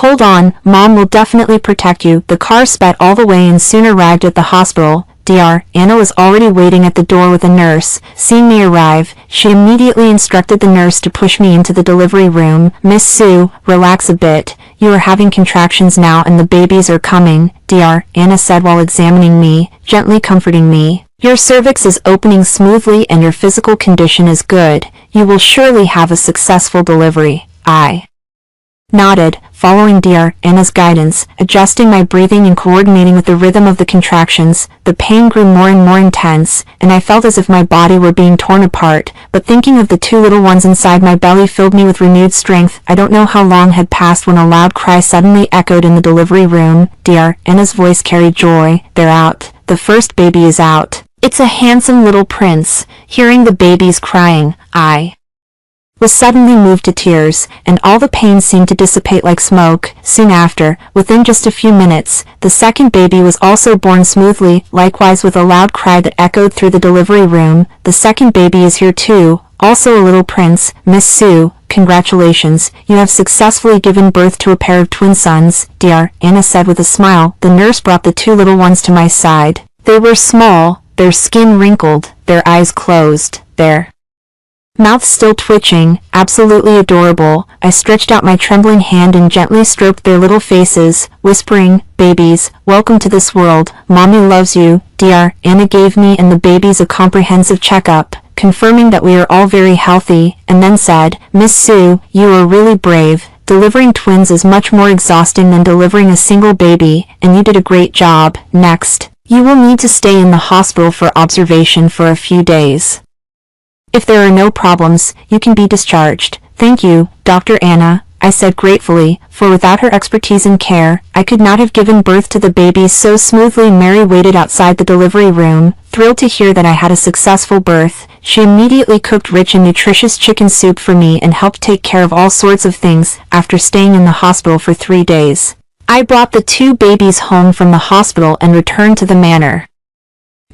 "Hold on, Mom will definitely protect you." The car sped all the way and soon arrived at the hospital. Dr. Anna was already waiting at the door with a nurse. Seeing me arrive, she immediately instructed the nurse to push me into the delivery room. "Miss Sue, relax a bit. You are having contractions now and the babies are coming," Dr. Anna said while examining me, gently comforting me. "Your cervix is opening smoothly and your physical condition is good. You will surely have a successful delivery." I nodded, following Dr. Anna's guidance, adjusting my breathing and coordinating with the rhythm of the contractions. The pain grew more and more intense, and I felt as if my body were being torn apart, but thinking of the 2 little ones inside my belly filled me with renewed strength. I don't know how long had passed when a loud cry suddenly echoed in the delivery room. Dr. Anna's voice carried joy. "They're out. The first baby is out. It's a handsome little prince." Hearing the babies crying, I was suddenly moved to tears, and all the pain seemed to dissipate like smoke. Soon after, within just a few minutes, the second baby was also born smoothly, likewise with a loud cry that echoed through the delivery room. "The second baby is here too, also a little prince. Miss Sue, congratulations, you have successfully given birth to a pair of twin sons," Dr. Anna said with a smile. The nurse brought the 2 little ones to my side. They were small, their skin wrinkled, their eyes closed, their mouth still twitching, absolutely adorable. I stretched out my trembling hand and gently stroked their little faces, whispering, "Babies, welcome to this world. Mommy loves you." Dr. Anna gave me and the babies a comprehensive checkup, confirming that we are all very healthy, and then said, "Miss Sue, you are really brave. Delivering twins is much more exhausting than delivering a single baby, and you did a great job. Next, you will need to stay in the hospital for observation for a few days. If there are no problems, you can be discharged." "Thank you, Dr. Anna," I said gratefully, for without her expertise and care, I could not have given birth to the babies so smoothly. Mary waited outside the delivery room, thrilled to hear that I had a successful birth. She immediately cooked rich and nutritious chicken soup for me and helped take care of all sorts of things. After staying in the hospital for 3 days, I brought the 2 babies home from the hospital and returned to the manor.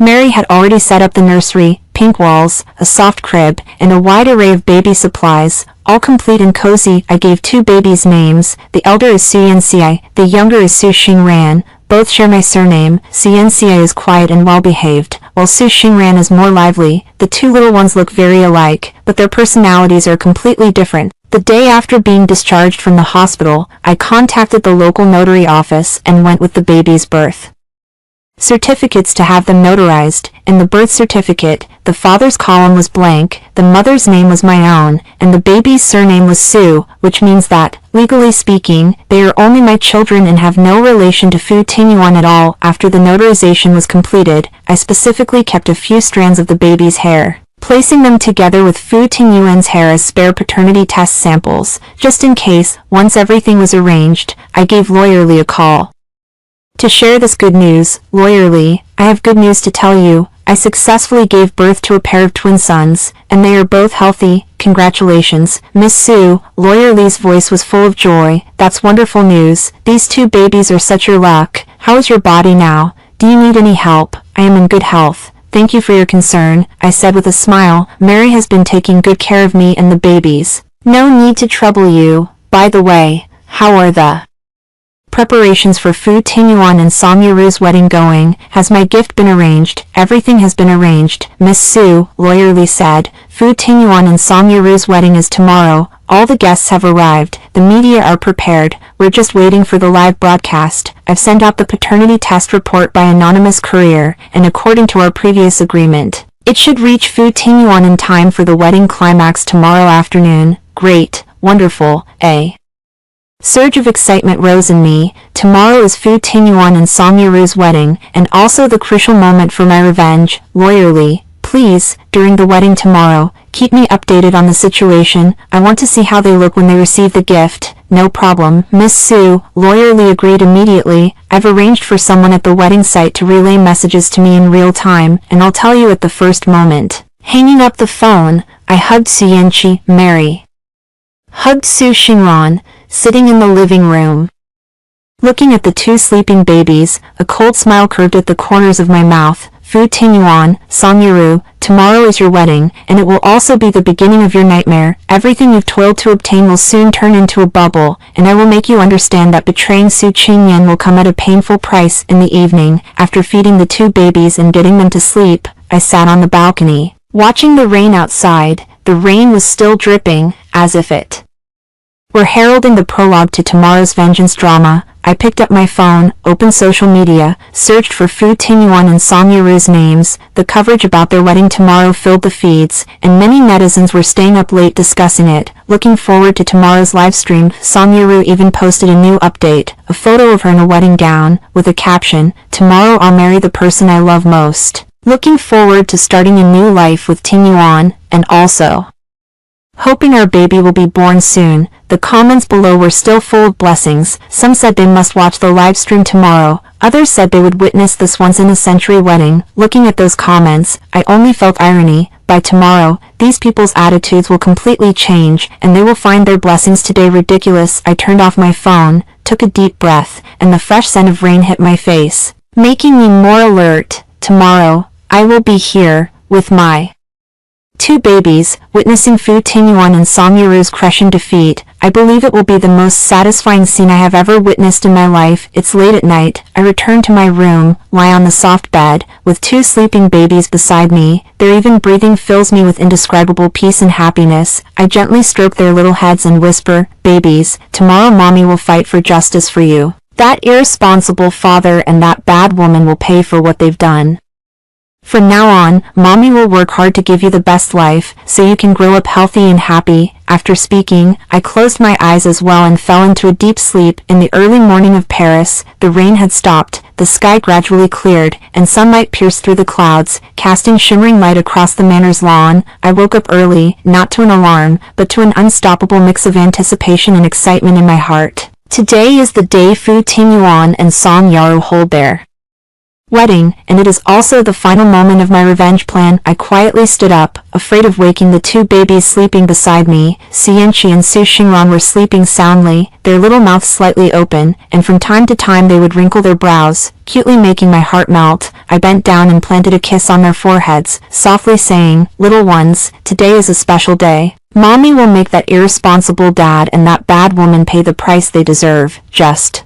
Mary had already set up the nursery, pink walls, a soft crib, and a wide array of baby supplies, all complete and cozy. I gave 2 babies names. The elder is Su Yanxi, the younger is Su Xingran. Both share my surname. Su Yanxi is quiet and well-behaved, while Su Xingran is more lively. The 2 little ones look very alike, but their personalities are completely different. The day after being discharged from the hospital, I contacted the local notary office and went with the baby's birth certificates to have them notarized. In the birth certificate, the father's column was blank, the mother's name was my own, and the baby's surname was Sue, which means that, legally speaking, they are only my children and have no relation to Fu Tingyuan at all. After the notarization was completed, I specifically kept a few strands of the baby's hair, placing them together with Fu Tingyuan's hair as spare paternity test samples, just in case. Once everything was arranged, I gave Lawyer Lee a call to share this good news. "Lawyer Lee, I have good news to tell you. I successfully gave birth to a pair of twin sons, and they are both healthy. Congratulations, Miss Sue." Lawyer Lee's voice was full of joy. "That's wonderful news. These 2 babies are such your luck. How is your body now? Do you need any help?" "I am in good health. thank you for your concern, I said with a smile. Mary has been taking good care of me and the babies. No need to trouble you. By the way, how are the preparations for Fu Tingyuan and Song Yuru's wedding going? Has my gift been arranged? Everything has been arranged, Miss Su, lawyerly said. Fu Tingyuan and Song Yuru's wedding is tomorrow. All the guests have arrived. The media are prepared. We're just waiting for the live broadcast. I've sent out the paternity test report by anonymous courier, and according to our previous agreement, it should reach Fu Tingyuan in time for the wedding climax tomorrow afternoon. Great, wonderful, eh? Surge of excitement rose in me. Tomorrow is Fu Tingyuan and Song Yuru's wedding, and also the crucial moment for my revenge. Lawyerly, please, during the wedding tomorrow, keep me updated on the situation. I want to see how they look when they receive the gift. No problem, Miss Su, lawyerly agreed immediately. I've arranged for someone at the wedding site to relay messages to me in real time, and I'll tell you at the first moment. Hanging up the phone, I hugged Su Yanqi, Mary hugged Su Xingran, sitting in the living room. Looking at the two sleeping babies, a cold smile curved at the corners of my mouth. Fu Tingyuan, Song Yuru, tomorrow is your wedding, and it will also be the beginning of your nightmare. Everything you've toiled to obtain will soon turn into a bubble, and I will make you understand that betraying Su Qingyan will come at a painful price. In the evening, after feeding the two babies and getting them to sleep, I sat on the balcony, watching the rain outside. The rain was still dripping, as if it were heralding the prologue to tomorrow's vengeance drama. I picked up my phone, opened social media, searched for Fu Tingyuan and Song Yuru's names. The coverage about their wedding tomorrow filled the feeds, and many netizens were staying up late discussing it. Looking forward to tomorrow's live stream, Song Yuru even posted a new update, a photo of her in a wedding gown, with a caption, "Tomorrow I'll marry the person I love most. Looking forward to starting a new life with Tingyuan, and also hoping our baby will be born soon." The comments below were still full of blessings. Some said they must watch the live stream tomorrow. Others said they would witness this once-in-a-century wedding. Looking at those comments, I only felt irony. By tomorrow, these people's attitudes will completely change, and they will find their blessings today ridiculous. I turned off my phone, took a deep breath, and the fresh scent of rain hit my face, making me more alert. Tomorrow, I will be here, with my two babies, witnessing Fu Tingyuan and Song Yuru's crushing defeat. I believe it will be the most satisfying scene I have ever witnessed in my life. It's late at night. I return to my room, lie on the soft bed, with two sleeping babies beside me. Their even breathing fills me with indescribable peace and happiness. I gently stroke their little heads and whisper, "Babies, tomorrow mommy will fight for justice for you. That irresponsible father and that bad woman will pay for what they've done. From now on, mommy will work hard to give you the best life, so you can grow up healthy and happy." After speaking, I closed my eyes as well and fell into a deep sleep. In the early morning of Paris, the rain had stopped, the sky gradually cleared, and sunlight pierced through the clouds, casting shimmering light across the manor's lawn. I woke up early, not to an alarm, but to an unstoppable mix of anticipation and excitement in my heart. Today is the day Fu Tingyuan and Song Yaru hold their wedding, and it is also the final moment of my revenge plan. I quietly stood up, afraid of waking the two babies sleeping beside me. Su Yanqi and Su Xingran were sleeping soundly, their little mouths slightly open, and from time to time they would wrinkle their brows, cutely making my heart melt. I bent down and planted a kiss on their foreheads, softly saying, "Little ones, today is a special day. Mommy will make that irresponsible dad and that bad woman pay the price they deserve." Just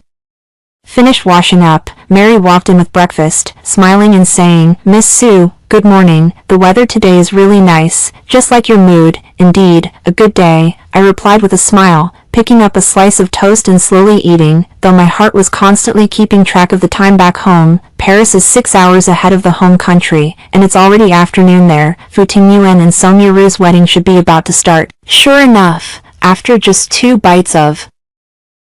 finished washing up, Mary walked in with breakfast, smiling and saying, "Miss Su, good morning. The weather today is really nice, just like your mood. Indeed, a good day," I replied with a smile, picking up a slice of toast and slowly eating, though my heart was constantly keeping track of the time back home. Paris is 6 hours ahead of the home country, and it's already afternoon there. Fu Tingyuan and Song Yuru's wedding should be about to start. Sure enough, after just 2 bites of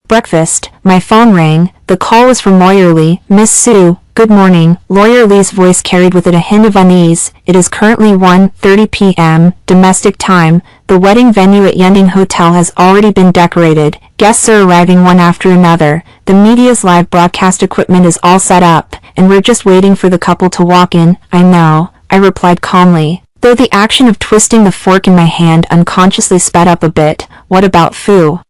breakfast, my phone rang. The call was from Lawyer Lee. "Miss Su, good morning." Lawyer Lee's voice carried with it a hint of unease. "It is currently 1:30 p.m. domestic time. The wedding venue at Yending Hotel has already been decorated. Guests are arriving one after another. The media's live broadcast equipment is all set up, and we're just waiting for the couple to walk in." "I know," I replied calmly, though the action of twisting the fork in my hand unconsciously sped up a bit. "What about Fu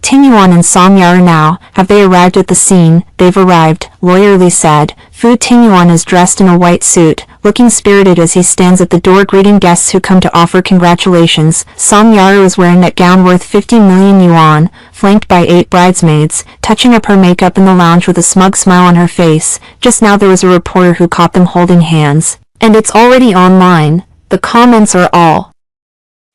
Tingyuan and Song Yaru now. Have they arrived at the scene? They've arrived, Lawyer Li said. Fu Tingyuan is dressed in a white suit, looking spirited as he stands at the door greeting guests who come to offer congratulations. Song Yaru is wearing that gown worth 50 million yuan, flanked by 8 bridesmaids, touching up her makeup in the lounge with a smug smile on her face. Just now there was a reporter who caught them holding hands. And it's already online. The comments are all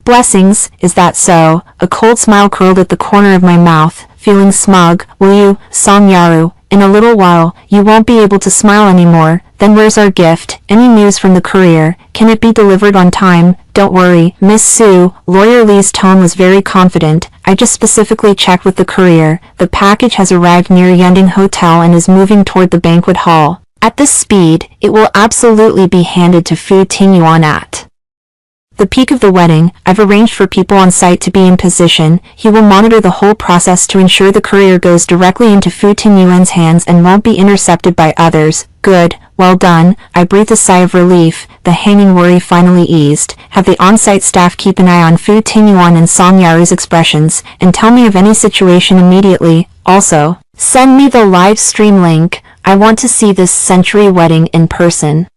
blessings. Is that so? A cold smile curled at the corner of my mouth. Feeling smug, will you, Song Yaru? In a little while, you won't be able to smile anymore. Then where's our gift? Any news from the courier? Can it be delivered on time? Don't worry, Miss Sue. Lawyer Li's tone was very confident. I just specifically checked with the courier. The package has arrived near Yending Hotel and is moving toward the banquet hall. At this speed, it will absolutely be handed to Fu Tingyuan at the peak of the wedding. I've arranged for people on site to be in position. He will monitor the whole process to ensure the courier goes directly into Fu Tingyuan's hands and won't be intercepted by others. Good, well done. I breathed a sigh of relief. The hanging worry finally eased. Have the on-site staff keep an eye on Fu Tingyuan and Song Yaru's expressions, and tell me of any situation immediately. Also, send me the live stream link. I want to see this century wedding in person.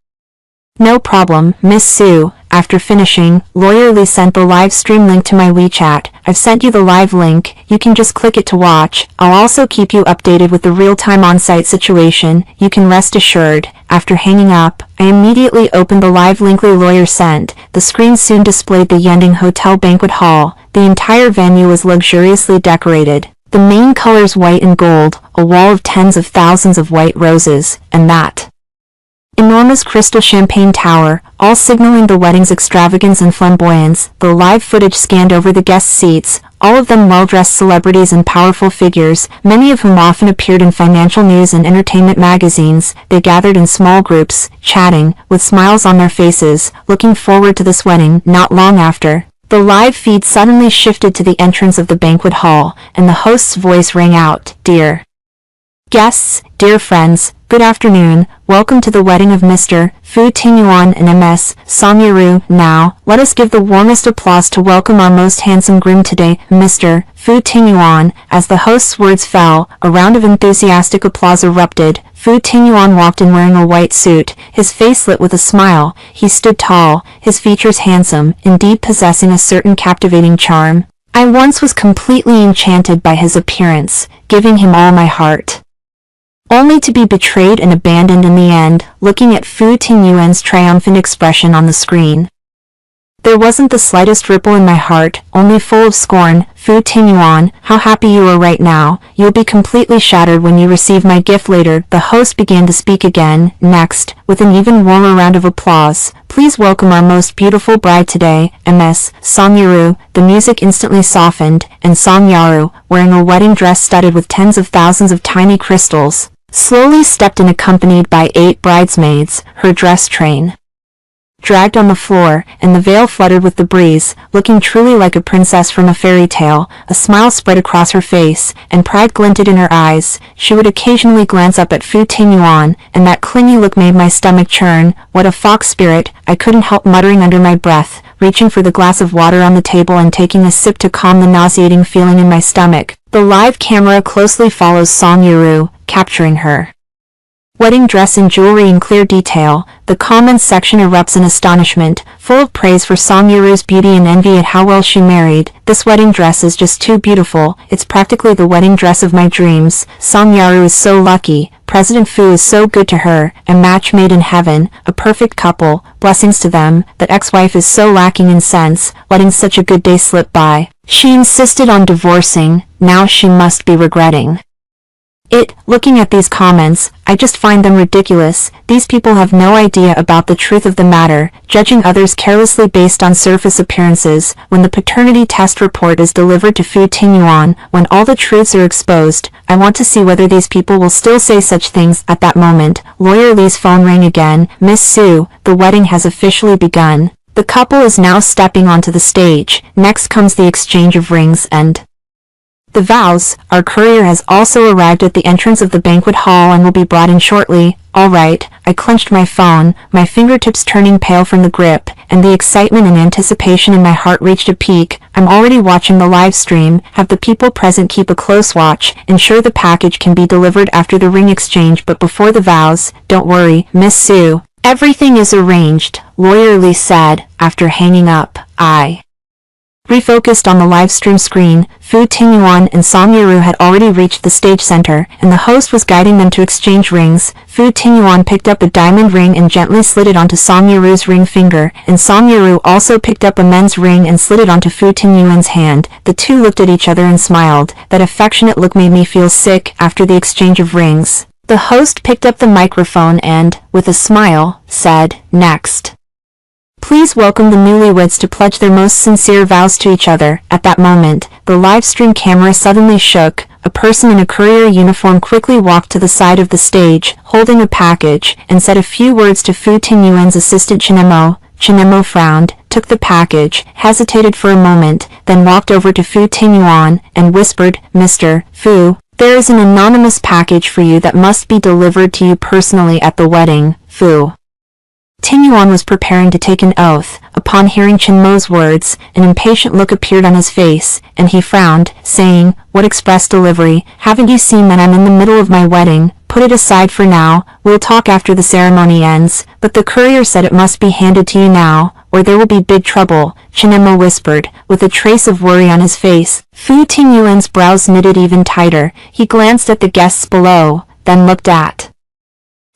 No problem, Miss Sue. After finishing, Lawyer Li sent the live stream link to my WeChat. I've sent you the live link. You can just click it to watch. I'll also keep you updated with the real-time on-site situation. You can rest assured. After hanging up, I immediately opened the live link Li Lawyer sent. The screen soon displayed the Yending Hotel banquet hall. The entire venue was luxuriously decorated. The main colors white and gold, a wall of tens of thousands of white roses, and that enormous crystal champagne tower, all signaling the wedding's extravagance and flamboyance. The live footage scanned over the guest seats, all of them well-dressed celebrities and powerful figures, many of whom often appeared in financial news and entertainment magazines. They gathered in small groups, chatting, with smiles on their faces, looking forward to this wedding. Not long after, the live feed suddenly shifted to the entrance of the banquet hall, and the host's voice rang out. Dear guests, dear friends, good afternoon. Welcome to the wedding of Mr. Fu Tingyuan and Ms. Song Yaru. Now, let us give the warmest applause to welcome our most handsome groom today, Mr. Fu Tingyuan. As the host's words fell, a round of enthusiastic applause erupted. Fu Tingyuan walked in wearing a white suit, his face lit with a smile. He stood tall, his features handsome, indeed possessing a certain captivating charm. I once was completely enchanted by his appearance, giving him all my heart, only to be betrayed and abandoned in the end. Looking at Fu Tingyuan's triumphant expression on the screen, there wasn't the slightest ripple in my heart, only full of scorn. Fu Tingyuan, how happy you are right now. You'll be completely shattered when you receive my gift later. The host began to speak again. Next, with an even warmer round of applause, please welcome our most beautiful bride today, Ms. Song Yaru. The music instantly softened, and Song Yaru, wearing a wedding dress studded with tens of thousands of tiny crystals, slowly stepped in accompanied by 8 bridesmaids. Her dress train dragged on the floor, and the veil fluttered with the breeze. Looking truly like a princess from a fairy tale, a smile spread across her face, and pride glinted in her eyes. She would occasionally glance up at Fu Tingyuan, and that clingy look made my stomach churn. What a fox spirit, I couldn't help muttering under my breath, reaching for the glass of water on the table and taking a sip to calm the nauseating feeling in my stomach. The live camera closely follows Song Yaru, capturing her wedding dress and jewelry in clear detail. The comments section erupts in astonishment, full of praise for Song Yaru's beauty and envy at how well she married. This wedding dress is just too beautiful. It's practically the wedding dress of my dreams. Song Yaru is so lucky. President Fu is so good to her. A match made in heaven. A perfect couple. Blessings to them. That ex-wife is so lacking in sense, letting such a good day slip by. She insisted on divorcing. Now she must be regretting it. Looking at these comments, I just find them ridiculous. These people have no idea about the truth of the matter, judging others carelessly based on surface appearances. When the paternity test report is delivered to Fu Tingyuan, when all the truths are exposed, I want to see whether these people will still say such things. At that moment, Lawyer Li's phone rang again. Miss Sue, the wedding has officially begun. The couple is now stepping onto the stage. Next comes the exchange of rings and The vows, our courier has also arrived at the entrance of the banquet hall and will be brought in shortly. All right, I clenched my phone, my fingertips turning pale from the grip, and the excitement and anticipation in my heart reached a peak. I'm already watching the live stream, have the people present keep a close watch, ensure the package can be delivered after the ring exchange but before the vows. Don't worry, Miss Sue. Everything is arranged, Lawyer Lee said, after hanging up. I refocused on the live stream screen. Fu Tingyuan and Song Yeru had already reached the stage center, and the host was guiding them to exchange rings. Fu Tingyuan picked up a diamond ring and gently slid it onto Song Yeru's ring finger, and Song Yeru also picked up a men's ring and slid it onto Fu Tingyuan's hand. The two looked at each other and smiled. That affectionate look made me feel sick. After the exchange of rings, the host picked up the microphone and, with a smile, said, "Next. Please welcome the newlyweds to pledge their most sincere vows to each other." At that moment, the live stream camera suddenly shook. A person in a courier uniform quickly walked to the side of the stage, holding a package, and said a few words to Fu Tingyuan's assistant Chinemo. Chinemo frowned, took the package, hesitated for a moment, then walked over to Fu Tingyuan, and whispered, "Mr. Fu, there is an anonymous package for you that must be delivered to you personally at the wedding." Fu Tingyuan was preparing to take an oath. Upon hearing Chinmo's words, an impatient look appeared on his face, and he frowned, saying, "What express delivery? Haven't you seen that I'm in the middle of my wedding? Put it aside for now, we'll talk after the ceremony ends." "But the courier said it must be handed to you now, or there will be big trouble," Chinemo whispered, with a trace of worry on his face. Fu Tingyuan's brows knitted even tighter. He glanced at the guests below, then looked at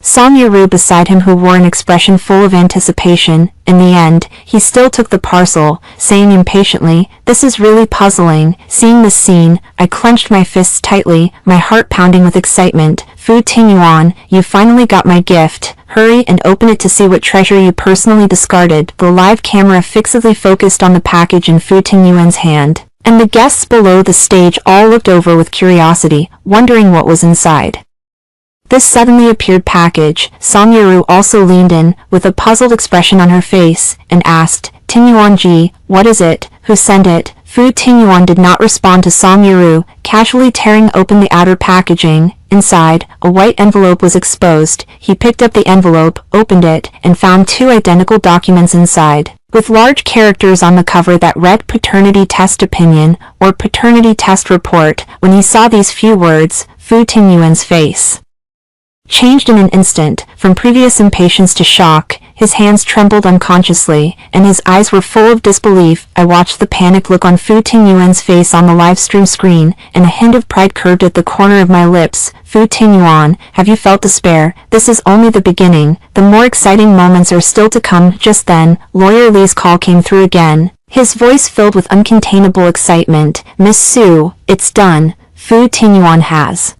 Song Yeru beside him, who wore an expression full of anticipation. In the end, he still took the parcel, saying impatiently, "This is really puzzling." Seeing this scene, I clenched my fists tightly, my heart pounding with excitement. "Fu Tingyuan, you finally got my gift. Hurry and open it to see what treasure you personally discarded." The live camera fixedly focused on the package in Fu Tingyuan's hand, and the guests below the stage all looked over with curiosity, wondering what was inside this suddenly appeared package. Song Yeru also leaned in, with a puzzled expression on her face, and asked, "Tingyuan-ji, what is it? Who sent it?" Fu Tingyuan did not respond to Song Yeru, casually tearing open the outer packaging. Inside, a white envelope was exposed. He picked up the envelope, opened it, and found two identical documents inside, with large characters on the cover that read "Paternity Test Opinion" or "Paternity Test Report." When he saw these few words, Fu Tingyuan's face changed in an instant. From previous impatience to shock, his hands trembled unconsciously, and his eyes were full of disbelief. I watched the panicked look on Fu Tingyuan's face on the live stream screen, and a hint of pride curved at the corner of my lips. "Fu Tingyuan, have you felt despair? This is only the beginning. The more exciting moments are still to come." Just then, Lawyer Lee's call came through again, his voice filled with uncontainable excitement. "Miss Sue, it's done. Fu Tingyuan has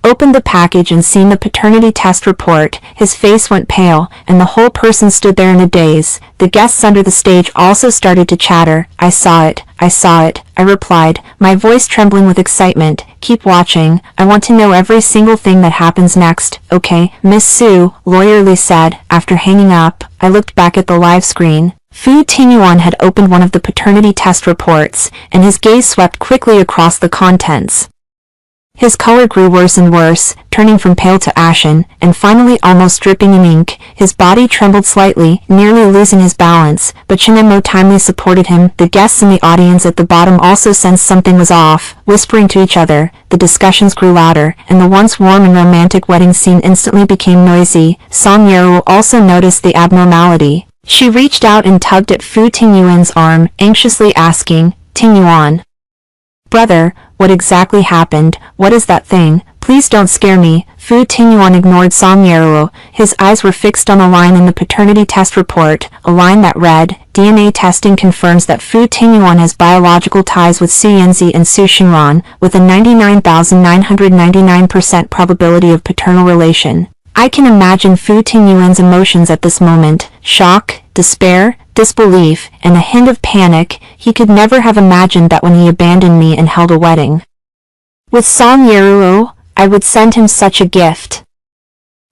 opened the package and seen the paternity test report." His face went pale, and the whole person stood there in a daze. The guests under the stage also started to chatter. "I saw it, I saw it," I replied, my voice trembling with excitement. "Keep watching. I want to know every single thing that happens next." "Okay, Miss Sue," Lawyer Lee said. After hanging up, I looked back at the live screen. Fu Tingyuan had opened one of the paternity test reports, and his gaze swept quickly across the contents. His color grew worse and worse, turning from pale to ashen, and finally almost dripping in ink. His body trembled slightly, nearly losing his balance, but Chinemo timely supported him. The guests in the audience at the bottom also sensed something was off. Whispering to each other, the discussions grew louder, and the once warm and romantic wedding scene instantly became noisy. Song Yeru also noticed the abnormality. She reached out and tugged at Fu Tingyuan's arm, anxiously asking, "Tingyuan, brother, what exactly happened? What is that thing? Please don't scare me." Fu Tingyuan ignored Song Yeru. His eyes were fixed on a line in the paternity test report, a line that read, "DNA testing confirms that Fu Tingyuan has biological ties with Su Yanzi and Su Xingran, with a 99,999% probability of paternal relation." I can imagine Fu Tingyuan's emotions at this moment: shock, despair, disbelief, and a hint of panic. He could never have imagined that when he abandoned me and held a wedding with Song Yeru, I would send him such a gift.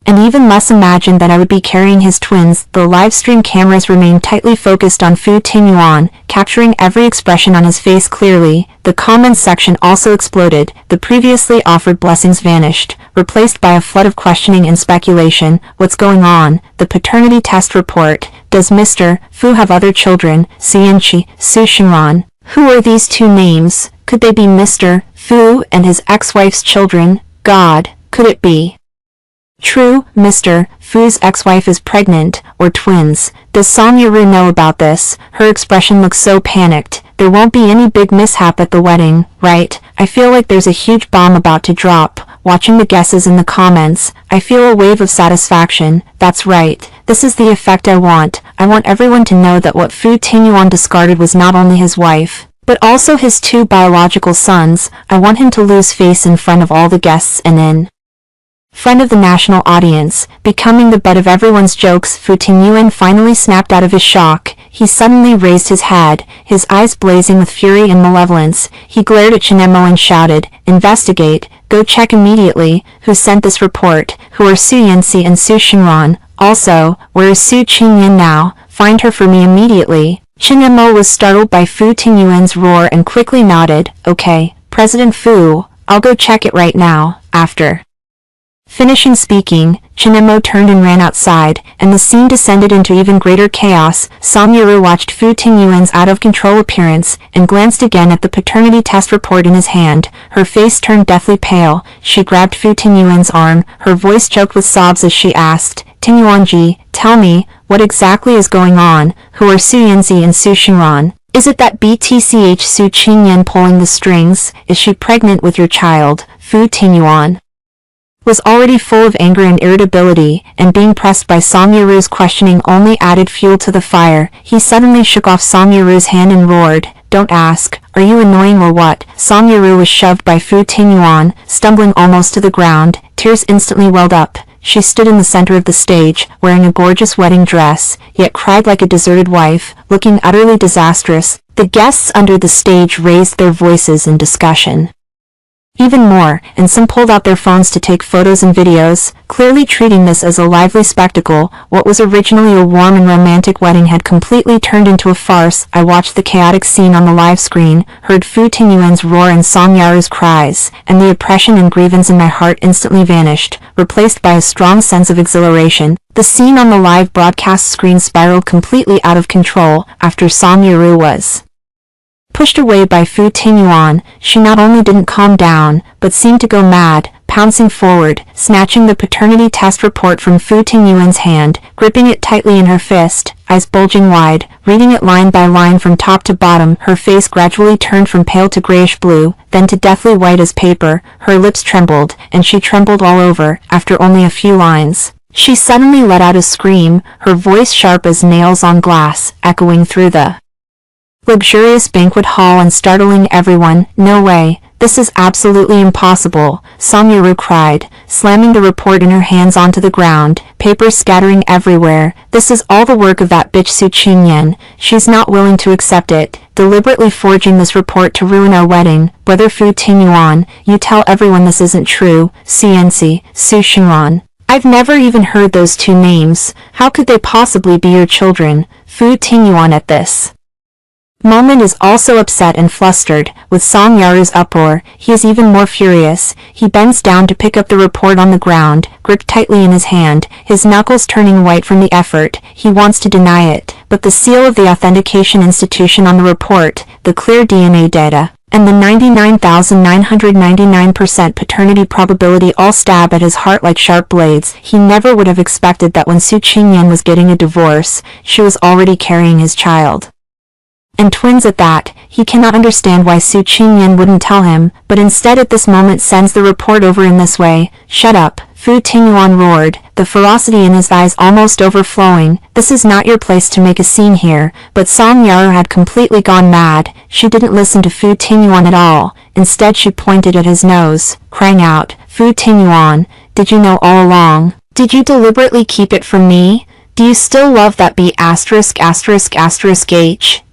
and even less imagined that I would be carrying his twins. The live stream cameras remained tightly focused on Fu Tingyuan, capturing every expression on his face clearly. The comments section also exploded. The previously offered blessings vanished, replaced by a flood of questioning and speculation. What's going on? The paternity test report. Does Mr. Fu have other children? Xianqi, Su Xingran. Who are these two names? Could they be Mr. Fu and his ex-wife's children? God, could it be true? Mr. Fu's ex-wife is pregnant, or twins. Does Song Yaru know about this? Her expression looks so panicked. There won't be any big mishap at the wedding, right? I feel like there's a huge bomb about to drop. Watching the guesses in the comments, I feel a wave of satisfaction. That's right. This is the effect I want. I want everyone to know that what Fu Tingyuan discarded was not only his wife, but also his two biological sons. I want him to lose face in front of all the guests and in front of the national audience, becoming the butt of everyone's jokes. Fu Tingyuan finally snapped out of his shock. He suddenly raised his head, his eyes blazing with fury and malevolence. He glared at Chinemo and shouted, "Investigate! Go check immediately! Who sent this report? Who are Su Yanxi and Su Xingran? Also, where is Su Qingyan now? Find her for me immediately!" Chinemo was startled by Fu Tingyuan's roar and quickly nodded. "Okay, President Fu, I'll go check it right now." After finishing speaking, Chinemo turned and ran outside, and the scene descended into even greater chaos. Song Yaru watched Fu Tingyuan's out-of-control appearance, and glanced again at the paternity test report in his hand. Her face turned deathly pale. She grabbed Fu Tingyuan's arm, her voice choked with sobs as she asked, "Tingyuanji, tell me, what exactly is going on? Who are Su Yanxi and Su Xingran? Is it that BTCH Su Qingyan pulling the strings? Is she pregnant with your child?" Fu Tingyuan was already full of anger and irritability, and being pressed by Song Yaru's questioning only added fuel to the fire. He suddenly shook off Song Yaru's hand and roared, "Don't ask. Are you annoying or what?" Song Yaru was shoved by Fu Tingyuan, stumbling almost to the ground. Tears instantly welled up. She stood in the center of the stage, wearing a gorgeous wedding dress, yet cried like a deserted wife, looking utterly disastrous. The guests under the stage raised their voices in discussion even more, and some pulled out their phones to take photos and videos, clearly treating this as a lively spectacle. What was originally a warm and romantic wedding had completely turned into a farce. I watched the chaotic scene on the live screen, heard Fu Tingyuan's roar and Song Yaru's cries, and the oppression and grievance in my heart instantly vanished, replaced by a strong sense of exhilaration. The scene on the live broadcast screen spiraled completely out of control after Song Yaru was pushed away by Fu Tingyuan. She not only didn't calm down, but seemed to go mad, pouncing forward, snatching the paternity test report from Fu Tingyuan's hand, gripping it tightly in her fist, eyes bulging wide, reading it line by line from top to bottom. Her face gradually turned from pale to grayish blue, then to deathly white as paper. Her lips trembled, and she trembled all over. After only a few lines, she suddenly let out a scream, her voice sharp as nails on glass, echoing through the luxurious banquet hall and startling everyone. "No way, this is absolutely impossible," Song Yaru cried, slamming the report in her hands onto the ground, papers scattering everywhere. "This is all the work of that bitch Su Qingyan. She's not willing to accept it, deliberately forging this report to ruin our wedding. Brother Fu Tingyuan, you tell everyone this isn't true." Xianxi, Su Xingran. "I've never even heard those two names. How could they possibly be your children?" Fu Tingyuan at this moment is also upset and flustered. With Song Yaru's uproar, he is even more furious. He bends down to pick up the report on the ground, gripped tightly in his hand, his knuckles turning white from the effort. He wants to deny it, but the seal of the authentication institution on the report, the clear DNA data, and the 99,999% paternity probability all stab at his heart like sharp blades. He never would have expected that when Su Qingyan was getting a divorce, she was already carrying his child. And twins at that. He cannot understand why Su Qingyan wouldn't tell him, but instead at this moment sends the report over in this way. "Shut up," Fu Tingyuan roared, the ferocity in his eyes almost overflowing. "This is not your place to make a scene here." But Song Yaru had completely gone mad. She didn't listen to Fu Tingyuan at all. Instead she pointed at his nose, crying out, "Fu Tingyuan, did you know all along? Did you deliberately keep it from me? Do you still love that B*******H?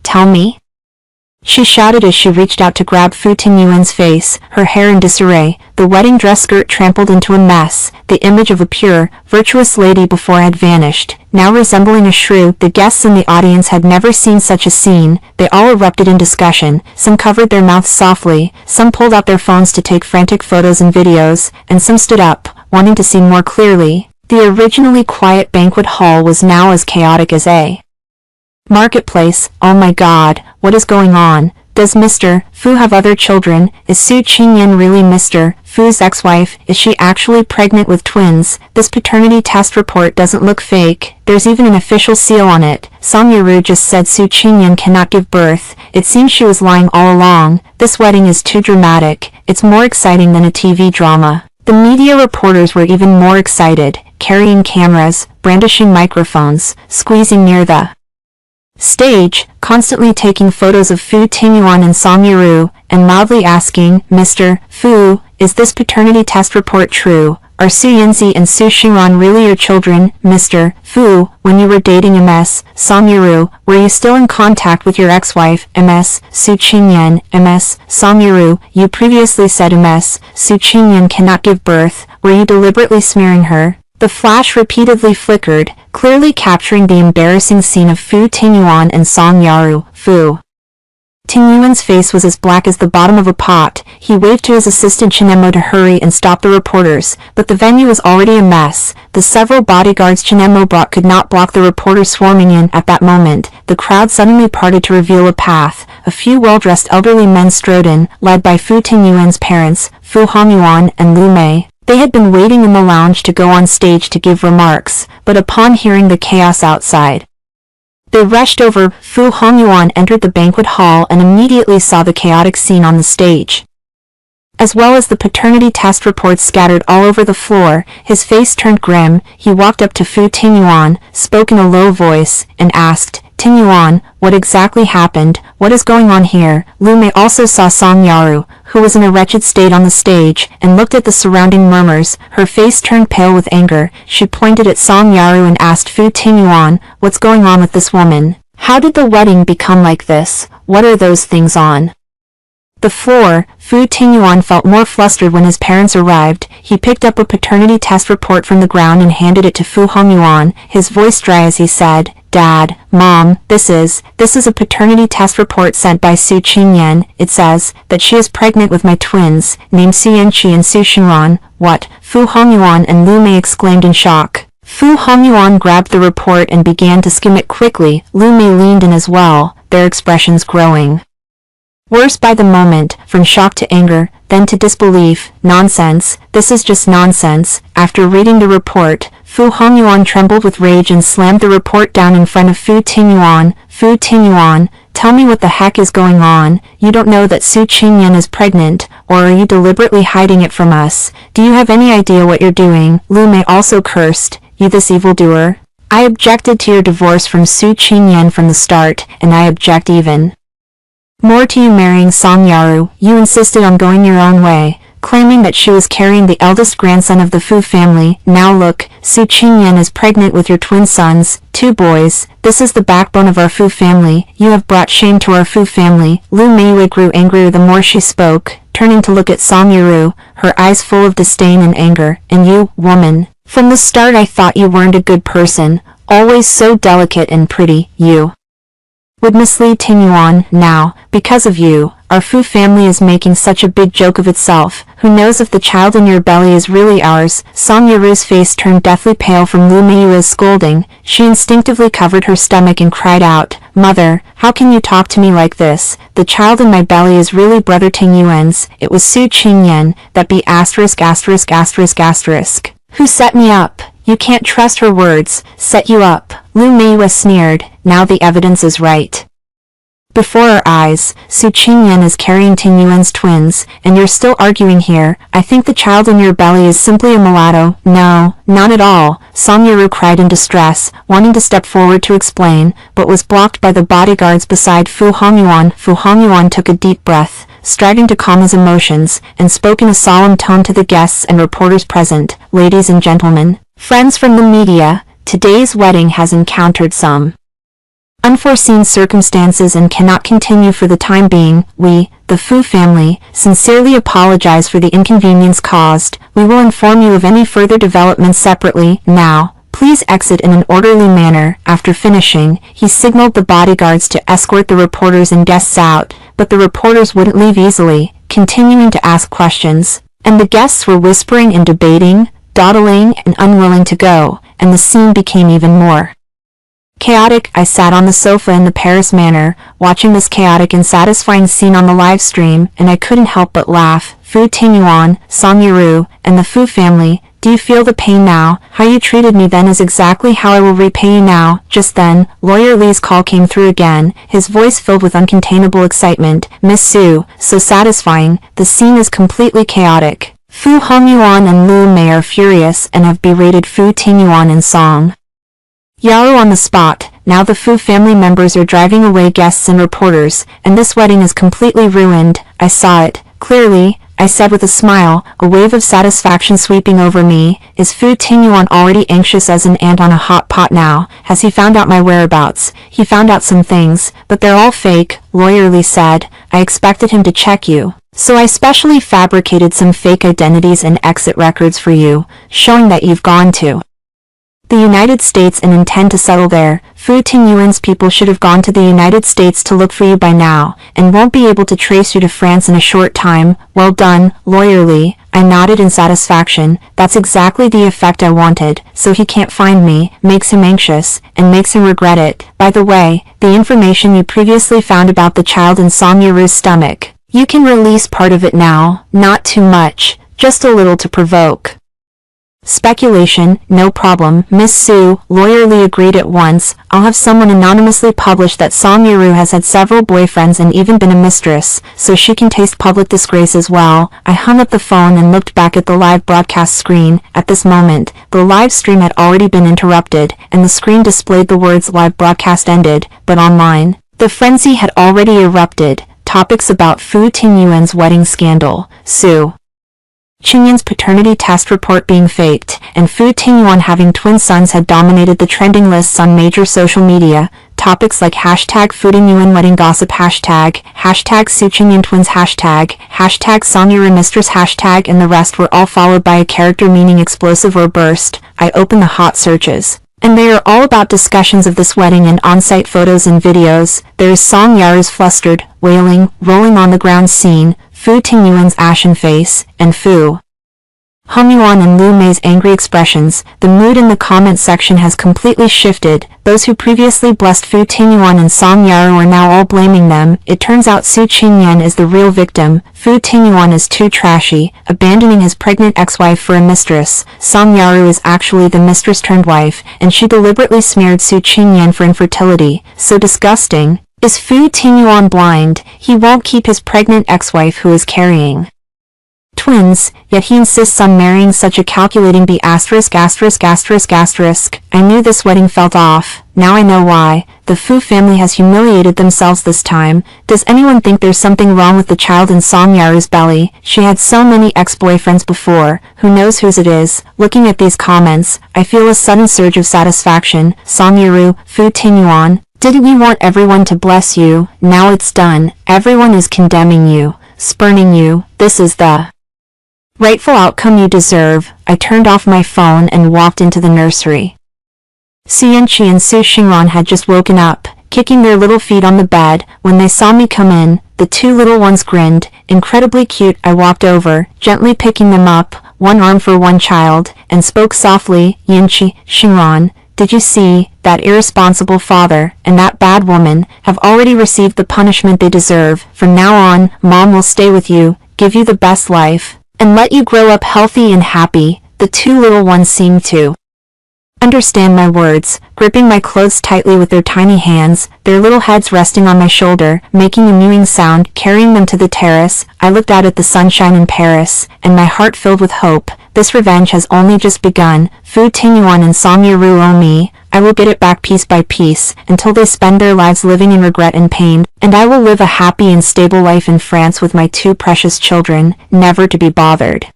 Tell me." she shouted as she reached out to grab Fu Tingyuan's face, her hair in disarray, the wedding dress skirt trampled into a mess. The image of a pure, virtuous lady before had vanished, now resembling a shrew. The guests in the audience had never seen such a scene. They all erupted in discussion, some covered their mouths softly, some pulled out their phones to take frantic photos and videos, and some stood up, wanting to see more clearly. The originally quiet banquet hall was now as chaotic as a marketplace. Oh my god, what is going on? Does Mr. Fu have other children? Is Su Qingyan really Mr. Fu's ex-wife? Is she actually pregnant with twins? This paternity test report doesn't look fake. There's even an official seal on it. Song Yaru just said Su Qingyan cannot give birth. It seems she was lying all along. This wedding is too dramatic. It's more exciting than a TV drama. The media reporters were even more excited, carrying cameras, brandishing microphones, squeezing near the stage, constantly taking photos of Fu Tingyuan and Song Yaru, and loudly asking, Mr. Fu, is this paternity test report true? Are Su Yinzi and Su Xingran really your children? Mr. Fu, when you were dating MS. Song Yaru, were you still in contact with your ex-wife, MS. Su Qingyan, MS. Song Yaru, you previously said MS. Su Qingyan cannot give birth. Were you deliberately smearing her? The flash repeatedly flickered, clearly capturing the embarrassing scene of Fu Tingyuan and Song Yaru. Fu Tingyuan's face was as black as the bottom of a pot. He waved to his assistant Chinemo to hurry and stop the reporters, but the venue was already a mess. The several bodyguards Chinemo brought could not block the reporters swarming in. At that moment, the crowd suddenly parted to reveal a path. A few well-dressed elderly men strode in, led by Fu Tingyuan's parents, Fu Hongyuan and Lu Mei. They had been waiting in the lounge to go on stage to give remarks, but upon hearing the chaos outside, they rushed over. Fu Hongyuan entered the banquet hall and immediately saw the chaotic scene on the stage, as well as the paternity test reports scattered all over the floor. His face turned grim. He walked up to Fu Tingyuan, spoke in a low voice, and asked, Tingyuan, what exactly happened? What is going on here? Lu Mei also saw Song Yaru, who was in a wretched state on the stage, and looked at the surrounding murmurs. Her face turned pale with anger. She pointed at Song Yaru and asked Fu Tingyuan, what's going on with this woman? How did the wedding become like this? What are those things on the floor? Fu Tingyuan felt more flustered when his parents arrived. He picked up a paternity test report from the ground and handed it to Fu Hongyuan, his voice dry as he said, Dad, Mom, this is a paternity test report sent by Su Qingyan. It says that she is pregnant with my twins, named Su Yanqi and Su Xingran. What? Fu Hongyuan and Lu Mei exclaimed in shock. Fu Hongyuan grabbed the report and began to skim it quickly. Lu Mei leaned in as well, their expressions growing worse by the moment, from shock to anger, then to disbelief. Nonsense, this is just nonsense. After reading the report, Fu Hongyuan trembled with rage and slammed the report down in front of Fu Tingyuan. Fu Tingyuan, tell me what the heck is going on. You don't know that Su Qingyan is pregnant, or are you deliberately hiding it from us? Do you have any idea what you're doing? Lu Mei also cursed, you this evildoer. I objected to your divorce from Su Qingyan from the start, and I object even more to you marrying Song Yaru. You insisted on going your own way, claiming that she was carrying the eldest grandson of the Fu family. Now look, Su Qingyan is pregnant with your twin sons, 2 boys. This is the backbone of our Fu family. You have brought shame to our Fu family. Lu Mei grew angrier the more she spoke, turning to look at Song Yaru, her eyes full of disdain and anger. And you, woman, from the start I thought you weren't a good person, always so delicate and pretty. You would mislead Tingyuan. Now, because of you, our Fu family is making such a big joke of itself. Who knows if the child in your belly is really ours? Song Yaru's face turned deathly pale from Lu Mei's scolding. She instinctively covered her stomach and cried out, Mother, how can you talk to me like this? The child in my belly is really brother Tingyuan's. It was Su Qingyan, that be asterisk asterisk asterisk asterisk. Who set me up? You can't trust her words. Set you up. Lu Mei sneered. Now the evidence is right before our eyes. Su Qingyan is carrying Tingyuan's twins, and you're still arguing here. I think the child in your belly is simply a mulatto. No, not at all. Song Yaru cried in distress, wanting to step forward to explain, but was blocked by the bodyguards beside Fu Hongyuan. Fu Hongyuan took a deep breath, striving to calm his emotions, and spoke in a solemn tone to the guests and reporters present. Ladies and gentlemen, friends from the media, today's wedding has encountered some unforeseen circumstances and cannot continue for the time being. We, the Fu family, sincerely apologize for the inconvenience caused. We will inform you of any further developments separately. Now, please exit in an orderly manner. After finishing, he signaled the bodyguards to escort the reporters and guests out, but the reporters wouldn't leave easily, continuing to ask questions, and the guests were whispering and debating, dawdling and unwilling to go, and the scene became even more chaotic. I sat on the sofa in the Paris manner, watching this chaotic and satisfying scene on the live stream, and I couldn't help but laugh. Fu Tingyuan, Song Yiru, and the Fu family, do you feel the pain now? How you treated me then is exactly how I will repay you now. Just then, Lawyer Li's call came through again, his voice filled with uncontainable excitement. Miss Su, so satisfying, the scene is completely chaotic. Fu Hongyuan and Lu Mei are furious and have berated Fu Tingyuan and Song Yaru on the spot. Now the Fu family members are driving away guests and reporters, and this wedding is completely ruined. I saw it, clearly, I said with a smile, a wave of satisfaction sweeping over me. Is Fu Tingyuan already anxious as an ant on a hot pot now? Has he found out my whereabouts? He found out some things, but they're all fake, Lawyer Li said. I expected him to check you, so I specially fabricated some fake identities and exit records for you, showing that you've gone to the United States and intend to settle there. Fu Tingyuan's people should have gone to the United States to look for you by now, and won't be able to trace you to France in a short time. Well done, Lawyer Li. I nodded in satisfaction. That's exactly the effect I wanted. So he can't find me, makes him anxious, and makes him regret it. By the way, the information you previously found about the child in Song Yiru's stomach, you can release part of it now, not too much, just a little to provoke speculation. No problem, Miss Su, Lawyer Li agreed at once. I'll have someone anonymously publish that Song Yiru has had several boyfriends and even been a mistress, so she can taste public disgrace as well. I hung up the phone and looked back at the live broadcast screen. At this moment, the live stream had already been interrupted, and the screen displayed the words live broadcast ended, but online, the frenzy had already erupted. Topics about Fu Tingyuan's wedding scandal, Su Qingyan's paternity test report being faked, and Fu Tingyuan having twin sons had dominated the trending lists on major social media. Topics like hashtag Fu Tingyuan wedding gossip, hashtag Su Qingyan twins, hashtag Song Yiru mistress, hashtag, and the rest were all followed by a character meaning explosive or burst. I opened the hot searches, and they are all about discussions of this wedding and on-site photos and videos. There is Song Yaru's flustered, wailing, rolling on the ground scene, Fu Tingyuan's ashen face, and Fu Hongyuan and Lu Mei's angry expressions. The mood in the comment section has completely shifted. Those who previously blessed Fu Tingyuan and Song Yaru are now all blaming them. It turns out Su Qingyan is the real victim. Fu Tingyuan is too trashy, abandoning his pregnant ex-wife for a mistress. Song Yaru is actually the mistress turned wife, and she deliberately smeared Su Qingyan for infertility. So disgusting. Is Fu Tingyuan blind? He won't keep his pregnant ex-wife who is carrying twins, yet he insists on marrying such a calculating B**********. I knew this wedding felt off. Now I know why. The Fu family has humiliated themselves this time. Does anyone think there's something wrong with the child in Song Yaru's belly? She had so many ex-boyfriends before. Who knows whose it is? Looking at these comments, I feel a sudden surge of satisfaction. Song Yiru, Fu Tingyuan, didn't you want everyone to bless you? Now it's done. Everyone is condemning you, spurning you. This is the rightful outcome you deserve. I turned off my phone and walked into the nursery. Su Yanqi and Su Xingran had just woken up, kicking their little feet on the bed. When they saw me come in, the two little ones grinned. Incredibly cute. I walked over, gently picking them up, one arm for one child, and spoke softly. Yanqi, Xingran, did you see? That irresponsible father and that bad woman have already received the punishment they deserve. From now on, Mom will stay with you, give you the best life, and let you grow up healthy and happy. The two little ones seemed to understand my words, gripping my clothes tightly with their tiny hands, their little heads resting on my shoulder, making a mewing sound, carrying them to the terrace. I looked out at the sunshine in Paris, and my heart filled with hope. This revenge has only just begun. Fu Tingyuan and Song Yiru owe me. I will get it back piece by piece, until they spend their lives living in regret and pain, and I will live a happy and stable life in France with my two precious children, never to be bothered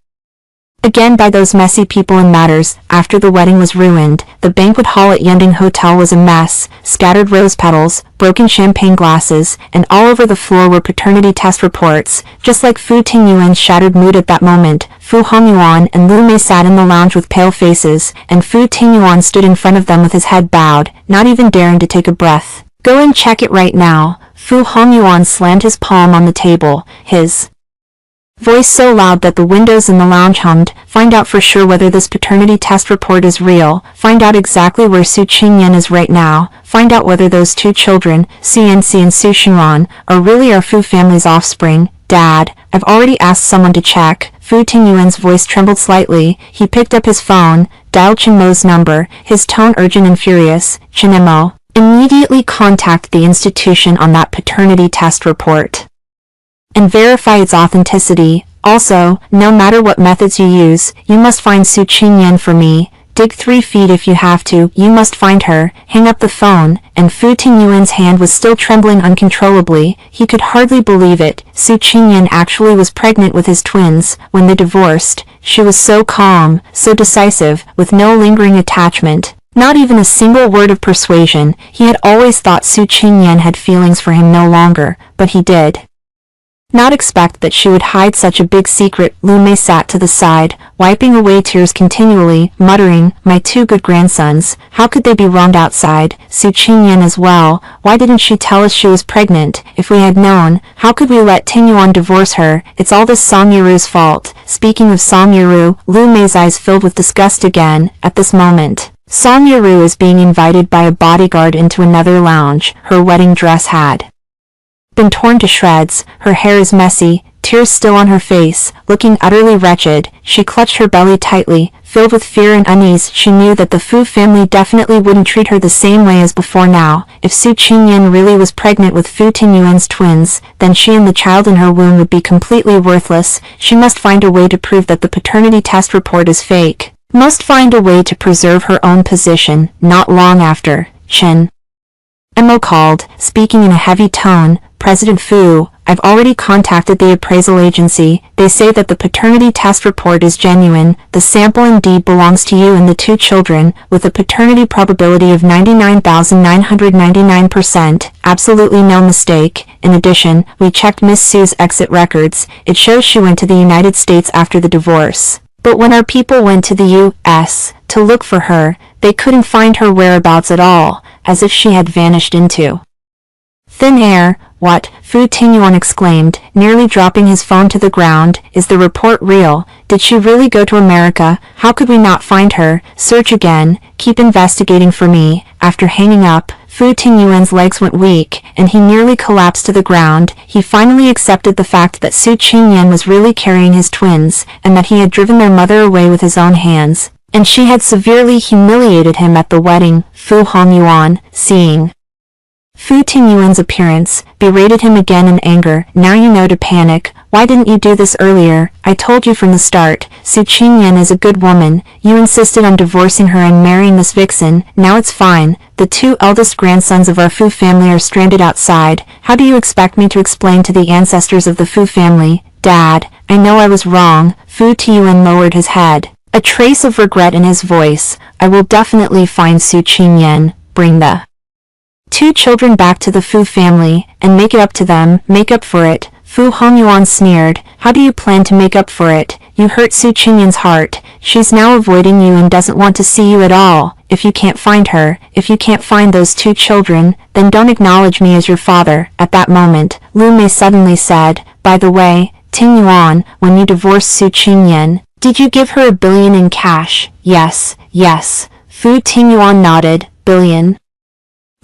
Again by those messy people and matters. After the wedding was ruined, the banquet hall at Yunding Hotel was a mess, scattered rose petals, broken champagne glasses, and all over the floor were paternity test reports. Just like Fu Tingyuan's shattered mood at that moment, Fu Hongyuan and Lu Mei sat in the lounge with pale faces, and Fu Tingyuan stood in front of them with his head bowed, not even daring to take a breath. Go and check it right now. Fu Hongyuan slammed his palm on the table, his voice so loud that the windows in the lounge hummed. Find out for sure whether this paternity test report is real. Find out exactly where Su Qingyan is right now. Find out whether those two children, Su Yanxi and Su Xinran, are really our Fu family's offspring. Dad, I've already asked someone to check. Fu Tingyuan's voice trembled slightly. He picked up his phone, dialed Chen Mo's number, his tone urgent and furious. Chen Mo, immediately contact the institution on that paternity test report and verify its authenticity. Also, no matter what methods you use, you must find Su Qingyan for me. Dig 3 feet if you have to, you must find her. Hang up the phone, and Fu Tingyuan's hand was still trembling uncontrollably. He could hardly believe it. Su Qingyan actually was pregnant with his twins. When they divorced, she was so calm, so decisive, with no lingering attachment. Not even a single word of persuasion. He had always thought Su Qingyan had feelings for him no longer, but he did not expect that she would hide such a big secret. Lu Mei sat to the side, wiping away tears continually, muttering, my two good grandsons, how could they be wronged outside? Su Qingyan as well, why didn't she tell us she was pregnant? If we had known, how could we let Tingyuan divorce her? It's all this Song Yiru's fault. Speaking of Song Yiru, Lu Mei's eyes filled with disgust again. At this moment, Song Yiru is being invited by a bodyguard into another lounge. Her wedding dress had been torn to shreds, her hair is messy, tears still on her face, looking utterly wretched. She clutched her belly tightly, filled with fear and unease. She knew that the Fu family definitely wouldn't treat her the same way as before now. If Su Qingyan really was pregnant with Fu Tingyuan's twins, then she and the child in her womb would be completely worthless. She must find a way to prove that the paternity test report is fake. Must find a way to preserve her own position. Not long after, Chen Mo called, speaking in a heavy tone, President Fu, I've already contacted the appraisal agency. They say that the paternity test report is genuine. The sample indeed belongs to you and the two children, with a paternity probability of 99,999%. Absolutely no mistake. In addition, we checked Miss Su's exit records. It shows she went to the United States after the divorce. But when our people went to the U.S. to look for her, they couldn't find her whereabouts at all, as if she had vanished into thin air. What? Fu Tingyuan exclaimed, nearly dropping his phone to the ground. Is the report real? Did she really go to America? How could we not find her? Search again. Keep investigating for me. After hanging up, Fu Tingyuan's legs went weak, and he nearly collapsed to the ground. He finally accepted the fact that Su Qingyan was really carrying his twins, and that he had driven their mother away with his own hands, and she had severely humiliated him at the wedding. Fu Hongyuan, seeing Fu Tingyuan's appearance, berated him again in anger. Now you know to panic. Why didn't you do this earlier? I told you from the start. Su Qingyan is a good woman. You insisted on divorcing her and marrying this vixen. Now it's fine. The two eldest grandsons of our Fu family are stranded outside. How do you expect me to explain to the ancestors of the Fu family? Dad, I know I was wrong. Fu Tingyuan lowered his head, a trace of regret in his voice. I will definitely find Su Qingyan. Bring the two children back to the Fu family, and make it up to them. Make up for it. Fu Hongyuan sneered. How do you plan to make up for it? You hurt Su Qingyan's heart. She's now avoiding you and doesn't want to see you at all. If you can't find her, if you can't find those two children, then don't acknowledge me as your father. At that moment, Lu Mei suddenly said, by the way, Tingyuan, when you divorced Su Qingyan, did you give her $1 billion in cash? Yes, yes. Fu Tingyuan nodded. $1 billion?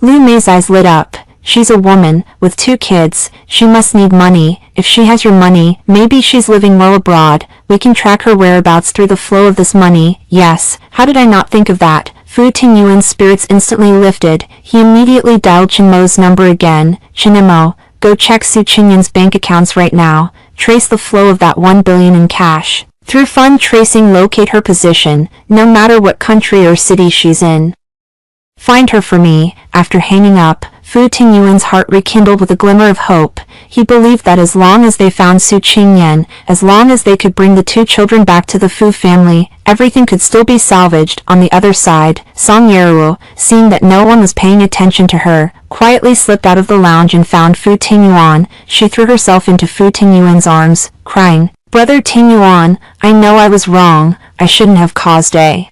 Lu Mei's eyes lit up. She's a woman, with 2 kids. She must need money. If she has your money, maybe she's living well abroad. We can track her whereabouts through the flow of this money. Yes, how did I not think of that? Fu Tingyuan's spirits instantly lifted. He immediately dialed Chen Mo's number again. Chen Mo, go check Su Qingyan's bank accounts right now. Trace the flow of that $1 billion in cash. Through fund tracing, locate her position, no matter what country or city she's in. Find her for me. After hanging up, Fu Tingyuan's heart rekindled with a glimmer of hope. He believed that as long as they found Su Qingyan, as long as they could bring the two children back to the Fu family, everything could still be salvaged. On the other side, Song Yeruo, seeing that no one was paying attention to her, quietly slipped out of the lounge and found Fu Tingyuan. She threw herself into Fu Tingyuan's arms, crying, "Brother Tingyuan, I know I was wrong, I shouldn't have caused a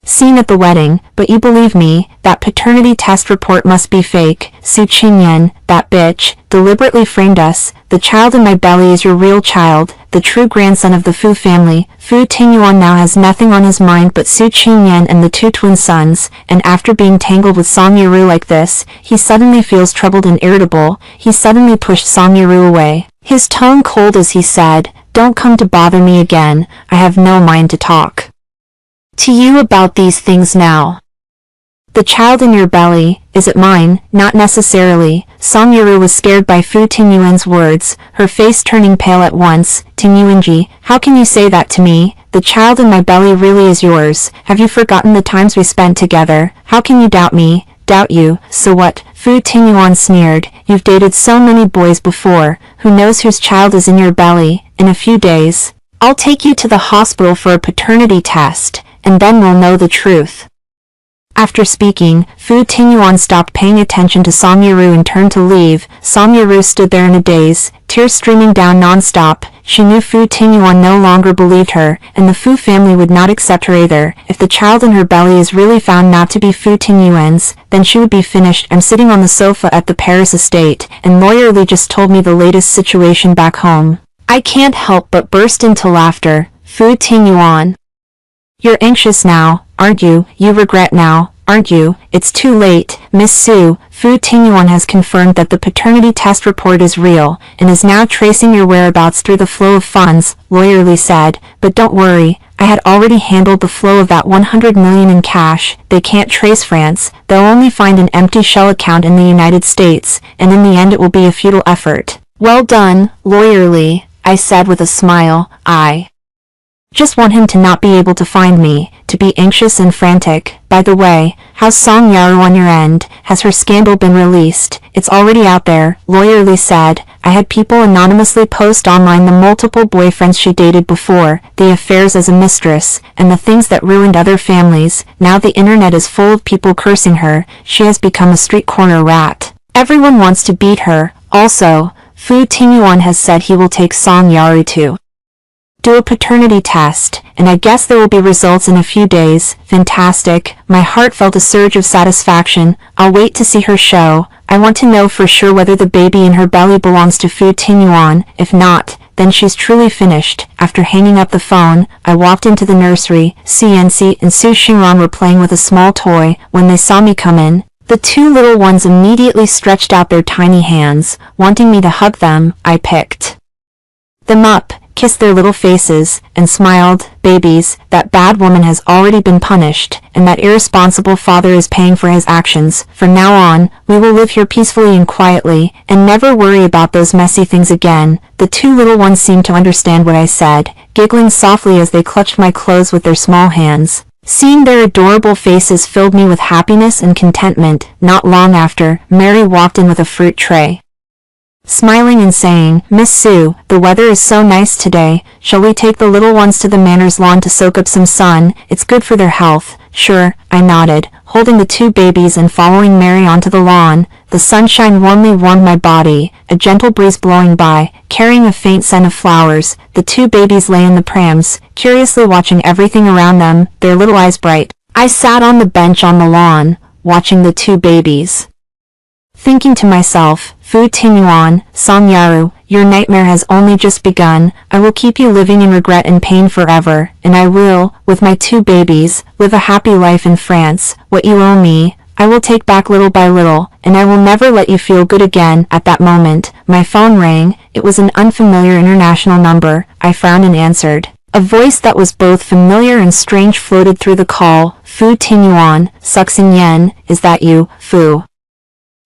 scene at the wedding, but you believe me, that paternity test report must be fake. Su Qingyan, that bitch, deliberately framed us. The child in my belly is your real child, the true grandson of the Fu family." Fu Tingyuan now has nothing on his mind but Su Qingyan and the two twin sons, and after being tangled with Song Yeru like this, he suddenly feels troubled and irritable. He suddenly pushed Song Yeru away, his tone cold as he said, "Don't come to bother me again, I have no mind to talk to you about these things now. The child in your belly, is it mine? Not necessarily." Song Yeru was scared by Fu Tingyuan's words, her face turning pale at once. "Tingyuanji, how can you say that to me? The child in my belly really is yours. Have you forgotten the times we spent together? How can you doubt me?" "Doubt you? So what?" Fu Tingyuan sneered. "You've dated so many boys before. Who knows whose child is in your belly? In a few days, I'll take you to the hospital for a paternity test, and then we'll know the truth." After speaking, Fu Tingyuan stopped paying attention to Song Yeru and turned to leave. Song Yeru stood there in a daze, tears streaming down non-stop. She knew Fu Tingyuan no longer believed her, and the Fu family would not accept her either. If the child in her belly is really found not to be Fu Tingyuan's, then she would be finished. "I'm sitting on the sofa at the Paris estate, and Lawyer Lee just told me the latest situation back home. I can't help but burst into laughter." "Fu Tingyuan, you're anxious now, aren't you? You regret now, aren't you? It's too late, Miss Su. Fu Tingyuan has confirmed that the paternity test report is real, and is now tracing your whereabouts through the flow of funds," Lawyer Lee said. "But don't worry, I had already handled the flow of that 100 million in cash. They can't trace France, they'll only find an empty shell account in the United States, and in the end it will be a futile effort." "Well done, Lawyer Lee," I said with a smile. "I just want him to not be able to find me, to be anxious and frantic. By the way, how's Song Yaru on your end? Has her scandal been released?" "It's already out there," Lawyer Lee said. "I had people anonymously post online the multiple boyfriends she dated before, the affairs as a mistress, and the things that ruined other families. Now the internet is full of people cursing her. She has become a street corner rat. Everyone wants to beat her." Also, Fu Tingyuan has said he will take Song Yaru to do a paternity test, and I guess there will be results in a few days. Fantastic. My heart felt a surge of satisfaction. I'll wait to see her show. I want to know for sure whether the baby in her belly belongs to Fu Tingyuan. If not, then she's truly finished. After hanging up the phone, I walked into the nursery. CNC and Su Xingran were playing with a small toy. When they saw me come in, the two little ones immediately stretched out their tiny hands, wanting me to hug them. I picked them up, kissed their little faces, and smiled. "Babies, that bad woman has already been punished, and that irresponsible father is paying for his actions. From now on, we will live here peacefully and quietly, and never worry about those messy things again." The two little ones seemed to understand what I said, giggling softly as they clutched my clothes with their small hands. Seeing their adorable faces filled me with happiness and contentment. Not long after, Mary walked in with a fruit tray, smiling and saying, "Miss Su, the weather is so nice today. Shall we take the little ones to the manor's lawn to soak up some sun? It's good for their health." "Sure," I nodded, holding the two babies and following Mary onto the lawn. The sunshine warmly warmed my body, a gentle breeze blowing by, carrying a faint scent of flowers. The two babies lay in the prams, curiously watching everything around them, their little eyes bright. I sat on the bench on the lawn, watching the two babies, thinking to myself, "Fu Tingyuan, Song Yaru, your nightmare has only just begun. I will keep you living in regret and pain forever, and I will, with my two babies, live a happy life in France. What you owe me, I will take back little by little, and I will never let you feel good again." At that moment, my phone rang. It was an unfamiliar international number. I frowned and answered. A voice that was both familiar and strange floated through the call. "Fu Tingyuan, Suxing Yen, is that you, Fu?"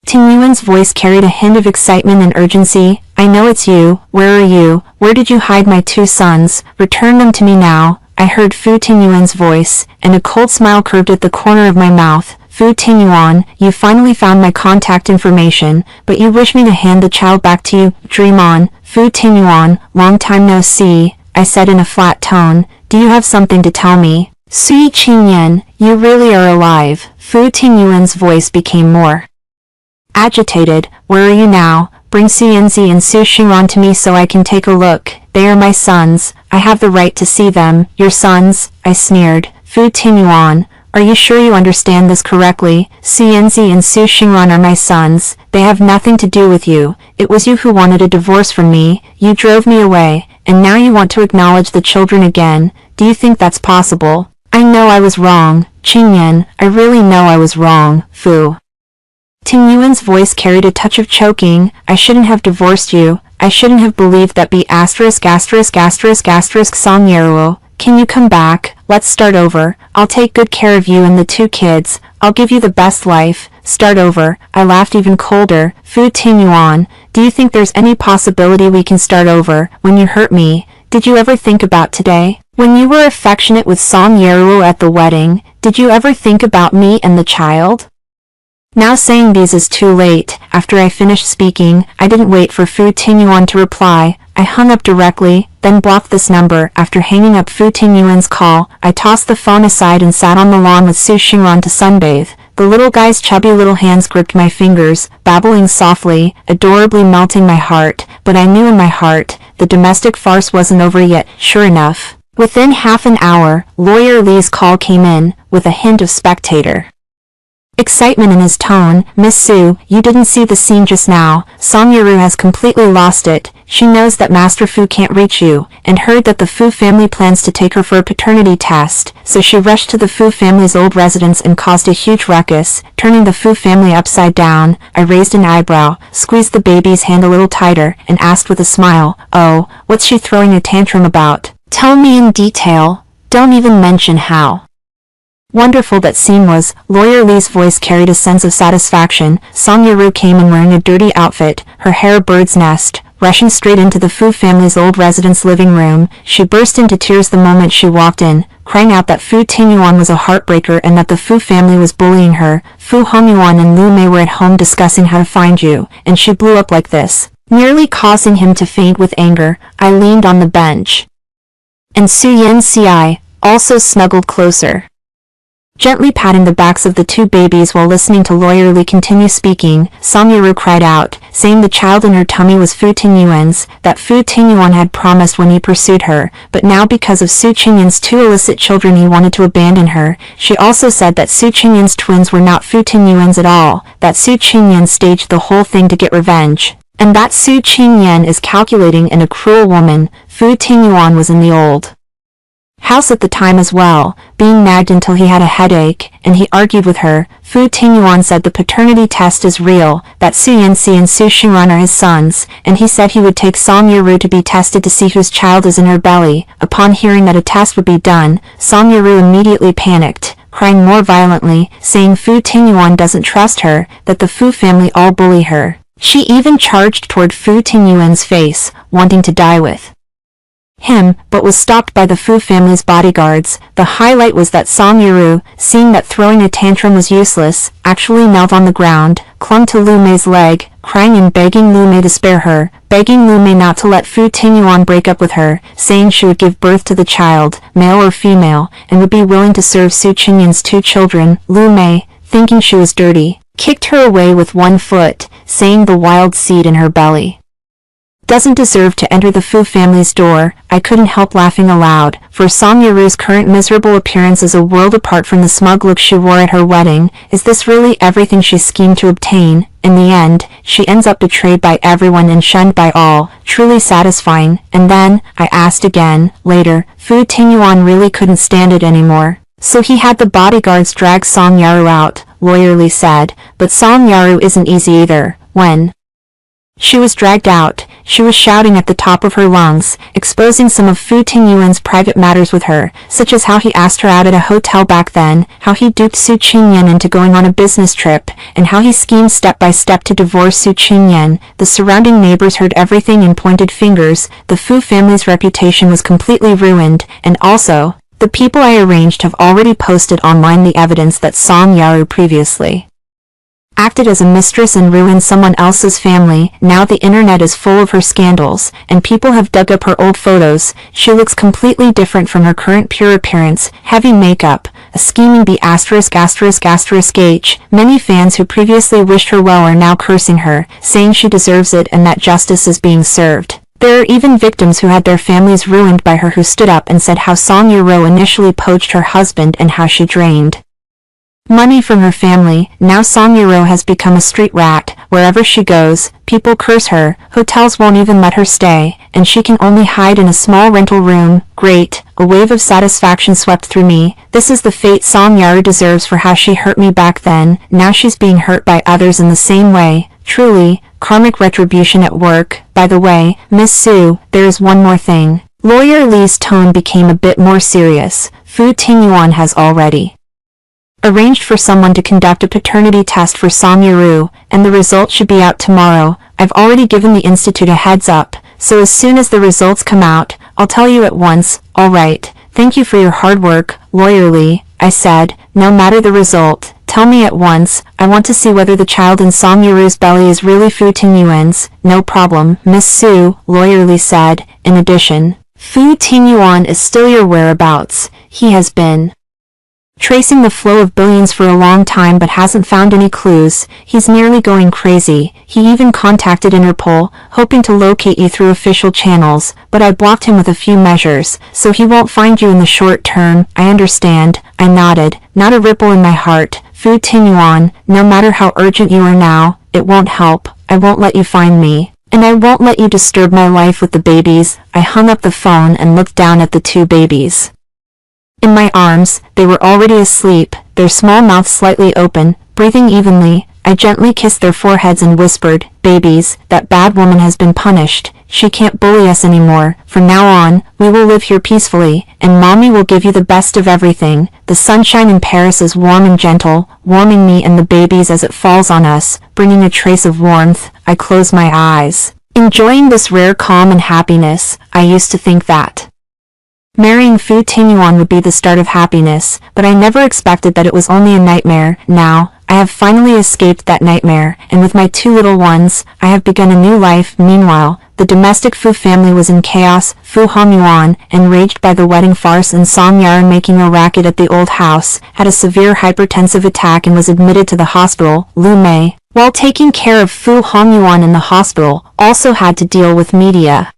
Tingyuan's voice carried a hint of excitement and urgency. "I know it's you. Where are you? Where did you hide my two sons? Return them to me now." I heard Fu Tingyuan's voice, and a cold smile curved at the corner of my mouth. Fu Tingyuan, you finally found my contact information, but you wish me to hand the child back to you. Dream on, Fu Tingyuan, long time no see, I said in a flat tone. Do you have something to tell me? Sui Qingyan, you really are alive. Fu Tingyuan's voice became more agitated. Where are you now? Bring Su Yanzi and Su Xingran to me so I can take a look. They are my sons. I have the right to see them. Your sons? I sneered. Fu Tingyuan, are you sure you understand this correctly? Su Yanzi and Su Xingran are my sons. They have nothing to do with you. It was you who wanted a divorce from me. You drove me away, and now you want to acknowledge the children again. Do you think that's possible? I know I was wrong, Qingyan. I really know I was wrong, Fu Tingyuan's voice carried a touch of choking. I shouldn't have divorced you. I shouldn't have believed that Song Yeruo. Can you come back? Let's start over. I'll take good care of you and the 2 kids. I'll give you the best life. Start over. I laughed even colder. Fu Tingyuan, do you think there's any possibility we can start over? When you hurt me, did you ever think about today? When you were affectionate with Song Yeruo at the wedding, did you ever think about me and the child? Now saying these is too late. After I finished speaking, I didn't wait for Fu Tingyuan to reply. I hung up directly, then blocked this number. After hanging up Fu Tingyuan's call, I tossed the phone aside and sat on the lawn with Su Xingran to sunbathe. The little guy's chubby little hands gripped my fingers, babbling softly, adorably melting my heart. But I knew in my heart, the domestic farce wasn't over yet. Sure enough, within half an hour, Lawyer Li's call came in, with a hint of spectator excitement in his tone. Miss Su, you didn't see the scene just now. Song Yeruo has completely lost it. She knows that Master Fu can't reach you, and heard that the Fu family plans to take her for a paternity test, so she rushed to the Fu family's old residence and caused a huge ruckus, turning the Fu family upside down. I raised an eyebrow, squeezed the baby's hand a little tighter, and asked with a smile, oh, what's she throwing a tantrum about? Tell me in detail. Don't even mention how wonderful that scene was. Lawyer Li's voice carried a sense of satisfaction. Song Yeruo came in wearing a dirty outfit, her hair a bird's nest. Rushing straight into the Fu family's old residence living room, she burst into tears the moment she walked in, crying out that Fu Tingyuan was a heartbreaker and that the Fu family was bullying her. Fu Hongyuan and Lu Mei were at home discussing how to find you, and she blew up like this, nearly causing him to faint with anger. I leaned on the bench, and Su Yanzi also snuggled closer, gently patting the backs of the 2 babies while listening to Lawyer Li continue speaking. Song Yeruo cried out, saying the child in her tummy was Fu Tingyuan's, that Fu Tingyuan had promised when he pursued her, but now because of Su Qingyan's 2 illicit children he wanted to abandon her. She also said that Su Qingyan's twins were not Fu Tingyuan's at all, that Su Qingyan staged the whole thing to get revenge, and that Su Qingyan is calculating and a cruel woman. Fu Tingyuan was in the old house at the time as well, being nagged until he had a headache, and he argued with her. Fu Tingyuan said the paternity test is real, that Su Yanzi and Su Xingran are his sons, and he said he would take Song Yeruo to be tested to see whose child is in her belly. Upon hearing that a test would be done, Song Yeruo immediately panicked, crying more violently, saying Fu Tingyuan doesn't trust her, that the Fu family all bully her. She even charged toward Fu Tingyuan's face, wanting to die with him, but was stopped by the Fu family's bodyguards. The highlight was that Song Yeruo, seeing that throwing a tantrum was useless, actually knelt on the ground, clung to Lu Mei's leg, crying and begging Lu Mei to spare her, begging Lu Mei not to let Fu Tingyuan break up with her, saying she would give birth to the child, male or female, and would be willing to serve Su Qingyan's 2 children. Lu Mei, thinking she was dirty, kicked her away with 1 foot, saying the wild seed in her belly doesn't deserve to enter the Fu family's door. I couldn't help laughing aloud, for Song Yeruo's current miserable appearance is a world apart from the smug look she wore at her wedding. Is this really everything she schemed to obtain? In the end, she ends up betrayed by everyone and shunned by all. Truly satisfying. And then, I asked again, later, Fu Tingyuan really couldn't stand it anymore, so he had the bodyguards drag Song Yeruo out, Lawyer Li said. But Song Yeruo isn't easy either. When she was dragged out, she was shouting at the top of her lungs, exposing some of Fu Tingyuan's private matters with her, such as how he asked her out at a hotel back then, how he duped Su Qingyan into going on a business trip, and how he schemed step by step to divorce Su Qingyan. The surrounding neighbors heard everything and pointed fingers. The Fu family's reputation was completely ruined, and also, The people I arranged have already posted online the evidence that Song Yaru previously acted as a mistress and ruined someone else's family. Now the internet is full of her scandals, and people have dug up her old photos. She looks completely different from her current pure appearance, heavy makeup, a scheming B********. Many fans who previously wished her well are now cursing her, saying she deserves it and that justice is being served. There are even victims who had their families ruined by her who stood up and said how Song Yaru initially poached her husband and how she drained money from her family. Now Song Yaru has become a street rat. Wherever she goes, people curse her, hotels won't even let her stay, and she can only hide in a small rental room. Great, a wave of satisfaction swept through me. This is the fate Song Yaru deserves for how she hurt me back then. Now she's being hurt by others in the same way. Truly, karmic retribution at work. By the way, Miss Sue, there is one more thing. Lawyer Lee's tone became a bit more serious. Fu Tingyuan has already arranged for someone to conduct a paternity test for Song Yaru, and the results should be out tomorrow. I've already given the institute a heads up, so as soon as the results come out, I'll tell you at once. All right, thank you for your hard work, Lawyer Lee, I said. No matter the result, tell me at once. I want to see whether the child in Song Yaru's belly is really Fu Tingyuan's. No problem, Miss Sue, Lawyer Lee said. In addition, Fu Tingyuan is still your whereabouts. He has been tracing the flow of billions for a long time but hasn't found any clues. He's nearly going crazy. He even contacted Interpol, hoping to locate you through official channels, but I blocked him with a few measures, so he won't find you in the short term. I understand, I nodded, not a ripple in my heart. Fu Tingyuan, no matter how urgent you are now, it won't help. I won't let you find me. And I won't let you disturb my life with the babies. I hung up the phone and looked down at the two babies in my arms. They were already asleep, their small mouths slightly open, breathing evenly. I gently kissed their foreheads and whispered, "Babies, that bad woman has been punished. She can't bully us anymore. From now on, we will live here peacefully, and Mommy will give you the best of everything." The sunshine in Paris is warm and gentle, warming me and the babies as it falls on us, bringing a trace of warmth. I close my eyes, enjoying this rare calm and happiness. I used to think that marrying Fu Tingyuan would be the start of happiness, but I never expected that it was only a nightmare. Now, I have finally escaped that nightmare, and with my two little ones, I have begun a new life. Meanwhile, the domestic Fu family was in chaos. Fu Hongyuan, enraged by the wedding farce and Song Yaru making a racket at the old house, had a severe hypertensive attack and was admitted to the hospital. Lu Mei, while taking care of Fu Hongyuan in the hospital, also had to deal with media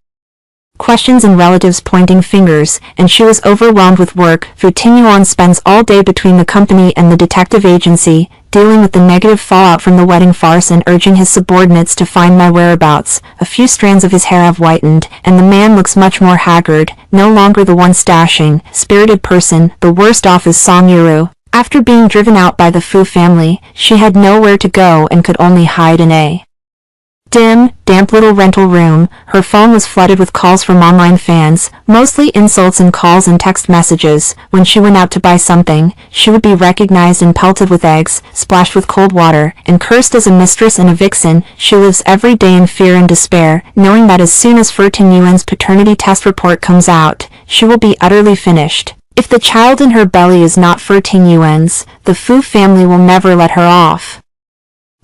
questions and relatives pointing fingers, and she was overwhelmed with work. Fu Tingyuan spends all day between the company and the detective agency, dealing with the negative fallout from the wedding farce and urging his subordinates to find my whereabouts. A few strands of his hair have whitened, and the man looks much more haggard, no longer the once dashing, spirited person. The worst off is Song Yaru. After being driven out by the Fu family, she had nowhere to go and could only hide in a dim, damp little rental room. Her phone was flooded with calls from online fans, mostly insults and calls and text messages. When she went out to buy something, she would be recognized and pelted with eggs, splashed with cold water, and cursed as a mistress and a vixen. She lives every day in fear and despair, knowing that as soon as Fu Tingyuan's paternity test report comes out, she will be utterly finished. If the child in her belly is not Fu Tingyuan's, the Fu family will never let her off.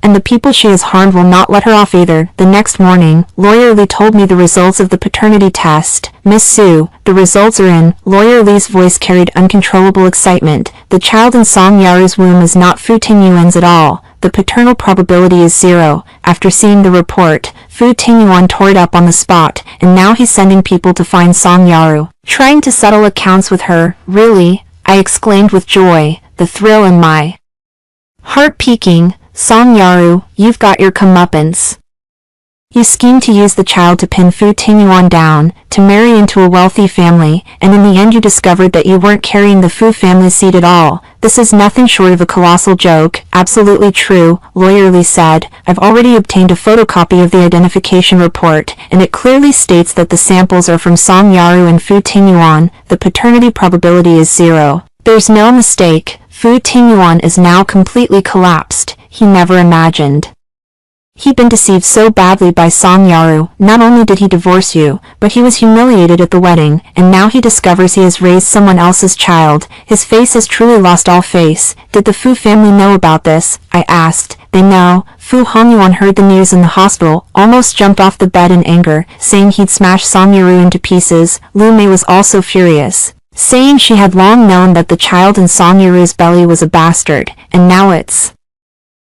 And the people she has harmed will not let her off either. The next morning, Lawyer Lee told me the results of the paternity test. "Miss Sue, the results are in." Lawyer Lee's voice carried uncontrollable excitement. "The child in Song Yaru's womb is not Fu Tingyuan's at all. The paternal probability is 0. After seeing the report, Fu Tingyuan tore it up on the spot, and now he's sending people to find Song Yaru, trying to settle accounts with her." "Really?" I exclaimed with joy, the thrill in my heart peaking. "Song Yaru, you've got your comeuppance. You schemed to use the child to pin Fu Tingyuan down, to marry into a wealthy family, and in the end you discovered that you weren't carrying the Fu family seed at all. This is nothing short of a colossal joke." "Absolutely true," Lawyer Lee said. "I've already obtained a photocopy of the identification report, and it clearly states that the samples are from Song Yaru and Fu Tingyuan. The paternity probability is 0. There's no mistake. Fu Tingyuan is now completely collapsed. He never imagined He'd been deceived so badly by Song Yaru. Not only did he divorce you, but he was humiliated at the wedding, and now he discovers he has raised someone else's child. His face has truly lost all face. Did the Fu family know about this? I asked. They know. Fu Hongyuan heard the news in the hospital, almost jumped off the bed in anger, saying he'd smash Song Yaru into pieces. Lu Mei was also furious, saying she had long known that the child in Song Yaru's belly was a bastard, and now it's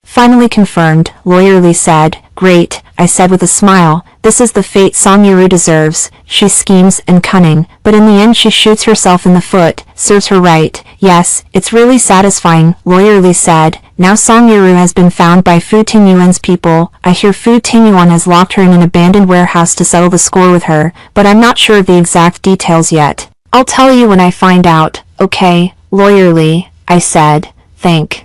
finally confirmed, Lawyer Li said. Great, I said with a smile. This is the fate Song Yaru deserves. She schemes and cunning, but in the end she shoots herself in the foot. Serves her right. Yes, it's really satisfying, Lawyer Li said. Now Song Yaru has been found by Fu Tingyuan's people. I hear Fu Tingyuan has locked her in an abandoned warehouse to settle the score with her, but I'm not sure of the exact details yet. I'll tell you when I find out. Okay, Lawyer Li, I said. Thank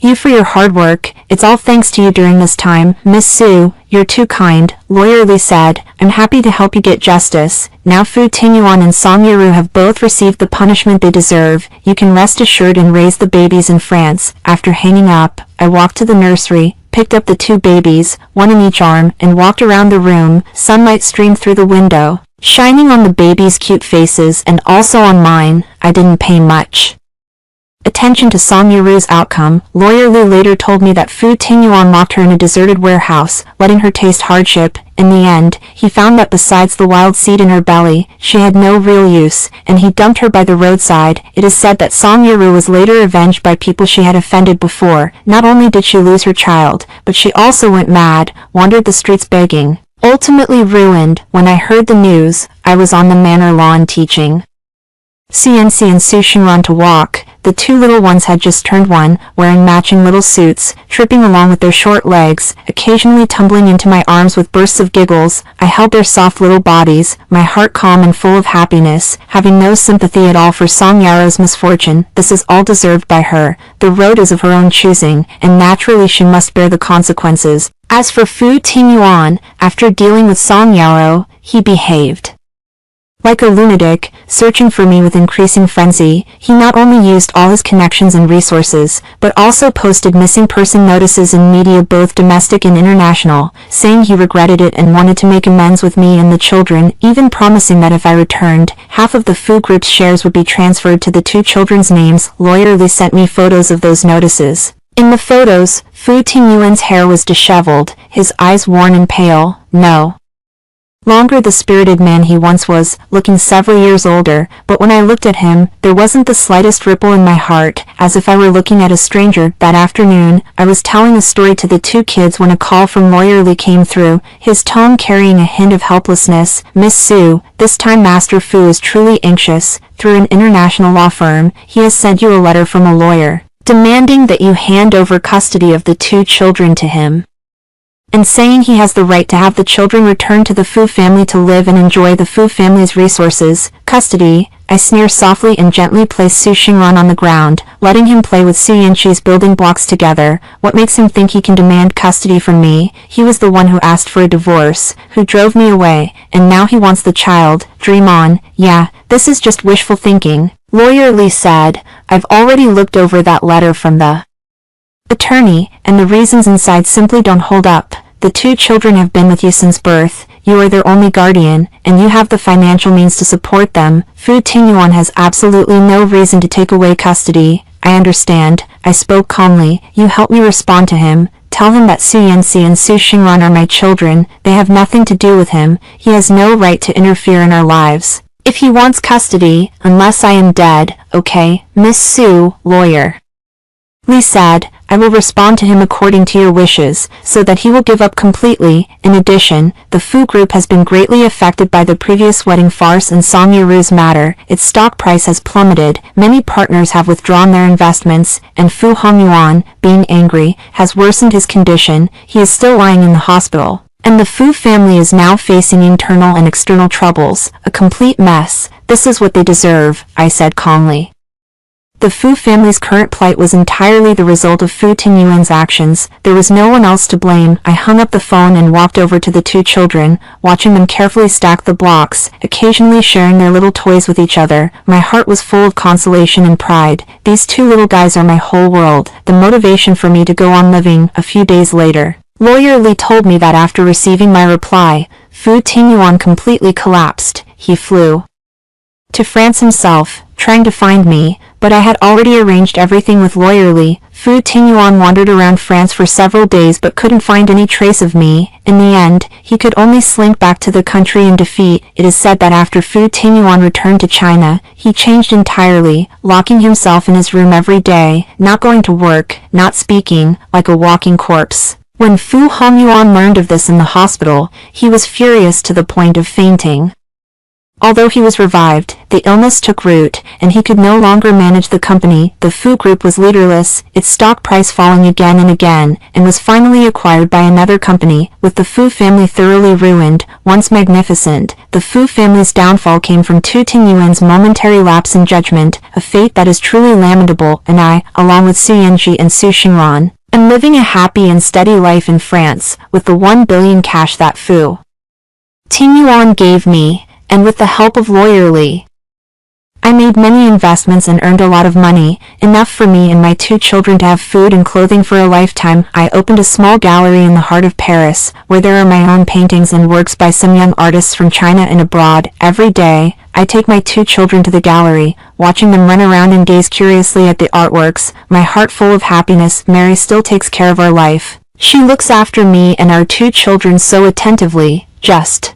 you for your hard work. It's all thanks to you during this time. Miss Su, you're too kind, Lawyer Li said. I'm happy to help you get justice. Now Fu Tingyuan and Song Yaru have both received the punishment they deserve. You can rest assured and raise the babies in France. After hanging up, I walked to the nursery, picked up the 2 babies, one in each arm, and walked around the room. Sunlight streamed through the window, shining on the babies' cute faces and also on mine. I didn't pay much attention to Song Yaru's outcome. Lawyer Lu later told me that Fu Tingyuan locked her in a deserted warehouse, letting her taste hardship. In the end, he found that besides the wild seed in her belly, she had no real use, and he dumped her by the roadside. It is said that Song Yaru was later avenged by people she had offended before. Not only did she lose her child, but she also went mad, wandered the streets begging. Ultimately ruined. When I heard the news, I was on the manor lawn teaching CNC and Su Xingran to walk. The 2 little ones had just turned 1, wearing matching little suits, tripping along with their short legs, occasionally tumbling into my arms with bursts of giggles. I held their soft little bodies, my heart calm and full of happiness, having no sympathy at all for Song Yaru's misfortune. This is all deserved by her. The road is of her own choosing, and naturally she must bear the consequences. As for Fu Tingyuan, after dealing with Song Yaru, he behaved like a lunatic, searching for me with increasing frenzy. He not only used all his connections and resources, but also posted missing person notices in media both domestic and international, saying he regretted it and wanted to make amends with me and the children, even promising that if I returned, half of the Fu Group's shares would be transferred to the 2 children's names. Lawyer Li sent me photos of those notices. In the photos, Fu Tingyuan's hair was disheveled, his eyes worn and pale, no longer the spirited man he once was, looking several years older, but when I looked at him, there wasn't the slightest ripple in my heart, as if I were looking at a stranger. That afternoon, I was telling a story to the 2 kids when a call from Lawyer Li came through, his tone carrying a hint of helplessness. Miss Su, this time Master Fu is truly anxious. Through an international law firm, he has sent you a letter from a lawyer, demanding that you hand over custody of the 2 children to him, and saying he has the right to have the children returned to the Fu family to live and enjoy the Fu family's resources. Custody, I sneer softly and gently place Su Xingran on the ground, letting him play with Su Yanqi's building blocks together. What makes him think he can demand custody from me? He was the one who asked for a divorce, who drove me away, and now he wants the child. Dream on. Yeah, this is just wishful thinking, Lawyer Li said. I've already looked over that letter from the attorney, and the reasons inside simply don't hold up. The 2 children have been with you since birth, you are their only guardian, and you have the financial means to support them. Fu Tingyuan has absolutely no reason to take away custody. I understand, I spoke calmly. You help me respond to him. Tell him that Su Yanqi and Su Xingran are my children. They have nothing to do with him. He has no right to interfere in our lives. If he wants custody, unless I am dead, okay, Miss Su, Lawyer Li said, I will respond to him according to your wishes, so that he will give up completely. In addition, the Fu Group has been greatly affected by the previous wedding farce and Song Yaru's matter. Its stock price has plummeted, many partners have withdrawn their investments, and Fu Hongyuan, being angry, has worsened his condition. He is still lying in the hospital, and the Fu family is now facing internal and external troubles, a complete mess. This is what they deserve, I said calmly. The Fu family's current plight was entirely the result of Fu Tingyuan's actions. There was no one else to blame. I hung up the phone and walked over to the 2 children, watching them carefully stack the blocks, occasionally sharing their little toys with each other. My heart was full of consolation and pride. These 2 little guys are my whole world, the motivation for me to go on living. A few days later, Lawyer Li told me that after receiving my reply, Fu Tingyuan completely collapsed. He flew to France himself, trying to find me, but I had already arranged everything with Lawyer Li. Fu Tingyuan wandered around France for several days but couldn't find any trace of me. In the end, he could only slink back to the country in defeat. It is said that after Fu Tingyuan returned to China, he changed entirely, locking himself in his room every day, not going to work, not speaking, like a walking corpse. When Fu Hongyuan learned of this in the hospital, he was furious to the point of fainting. Although he was revived, the illness took root, and he could no longer manage the company. The Fu Group was leaderless, its stock price falling again and again, and was finally acquired by another company. With the Fu family thoroughly ruined, once magnificent, the Fu family's downfall came from Tu Tingyuan's momentary lapse in judgment, a fate that is truly lamentable, and I, along with Su Yanji and Su Xingran, am living a happy and steady life in France, with the 1 billion cash that Fu Tingyuan gave me, and with the help of Lawyer Li. I made many investments and earned a lot of money, enough for me and my 2 children to have food and clothing for a lifetime. I opened a small gallery in the heart of Paris, where there are my own paintings and works by some young artists from China and abroad. Every day, I take my 2 children to the gallery, watching them run around and gaze curiously at the artworks, my heart full of happiness. Mary still takes care of our life. She looks after me and our 2 children so attentively, just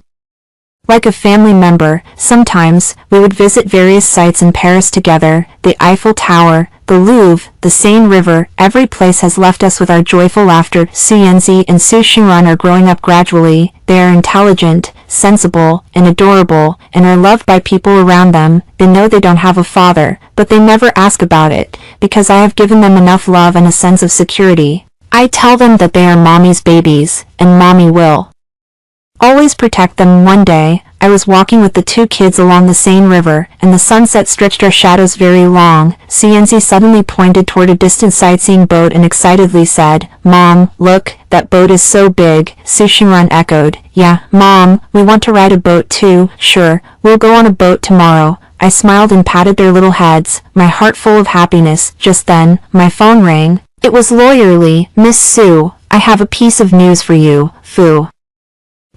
like a family member. Sometimes, we would visit various sites in Paris together, the Eiffel Tower, the Louvre, the Seine River. Every place has left us with our joyful laughter. Su Yanzi and Su Xingran are growing up gradually. They are intelligent, sensible, and adorable, and are loved by people around them. They know they don't have a father, but they never ask about it, because I have given them enough love and a sense of security. I tell them that they are mommy's babies, and mommy will always protect them. One day, I was walking with the 2 kids along the Seine River, and the sunset stretched our shadows very long. Su Yanzi suddenly pointed toward a distant sightseeing boat and excitedly said, "Mom, look, that boat is so big." Su Xingran echoed, "Yeah, Mom, we want to ride a boat too." "Sure, we'll go on a boat tomorrow." I smiled and patted their little heads, my heart full of happiness. Just then, my phone rang. It was Lawyer Li. "Miss Su, I have a piece of news for you. Fu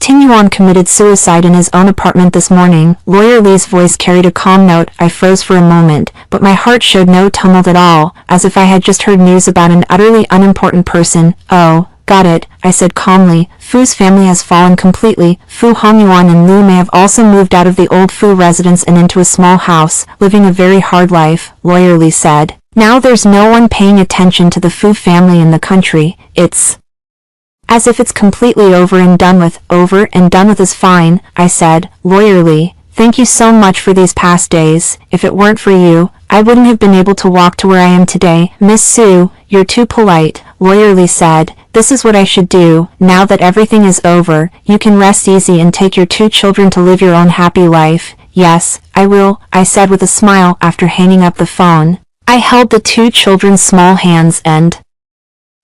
Tingyuan committed suicide in his own apartment this morning." Lawyer Li's voice carried a calm note. I froze for a moment, but my heart showed no tumult at all, as if I had just heard news about an utterly unimportant person. "Oh, got it," I said calmly. "Fu's family has fallen completely. Fu Hongyuan and Lu may have also moved out of the old Fu residence and into a small house, living a very hard life," Lawyer Li said. "Now there's no one paying attention to the Fu family in the country. It's as if it's completely over and done with." "Over and done with is fine," I said. "Lawyer Li, thank you so much for these past days. If it weren't for you, I wouldn't have been able to walk to where I am today." "Miss Su, you're too polite," Lawyer Li said. "This is what I should do. Now that everything is over, you can rest easy and take your 2 children to live your own happy life." "Yes, I will," I said with a smile after hanging up the phone. I held the 2 children's small hands and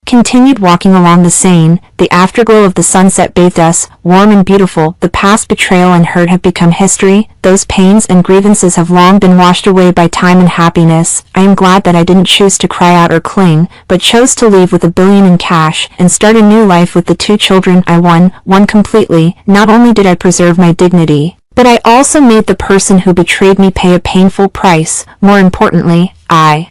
continued walking along the Seine. The afterglow of the sunset bathed us, warm and beautiful. The past betrayal and hurt have become history. Those pains and grievances have long been washed away by time and happiness. I am glad that I didn't choose to cry out or cling, but chose to leave with 1 billion in cash, and start a new life with the 2 children I won completely. Not only did I preserve my dignity, but I also made the person who betrayed me pay a painful price. More importantly, I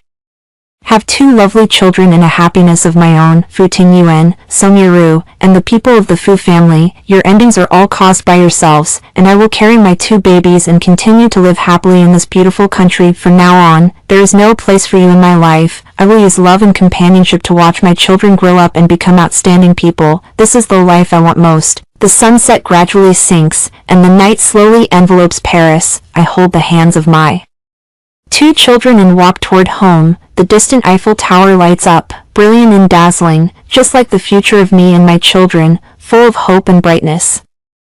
have 2 lovely children and a happiness of my own. Fu Tingyuan, Songyaru, and the people of the Fu family, your endings are all caused by yourselves, and I will carry my 2 babies and continue to live happily in this beautiful country. From now on, there is no place for you in my life. I will use love and companionship to watch my children grow up and become outstanding people. This is the life I want most." The sunset gradually sinks, and the night slowly envelopes Paris. I hold the hands of my 2 children and walk toward home. The distant Eiffel Tower lights up, brilliant and dazzling, just like the future of me and my children, full of hope and brightness.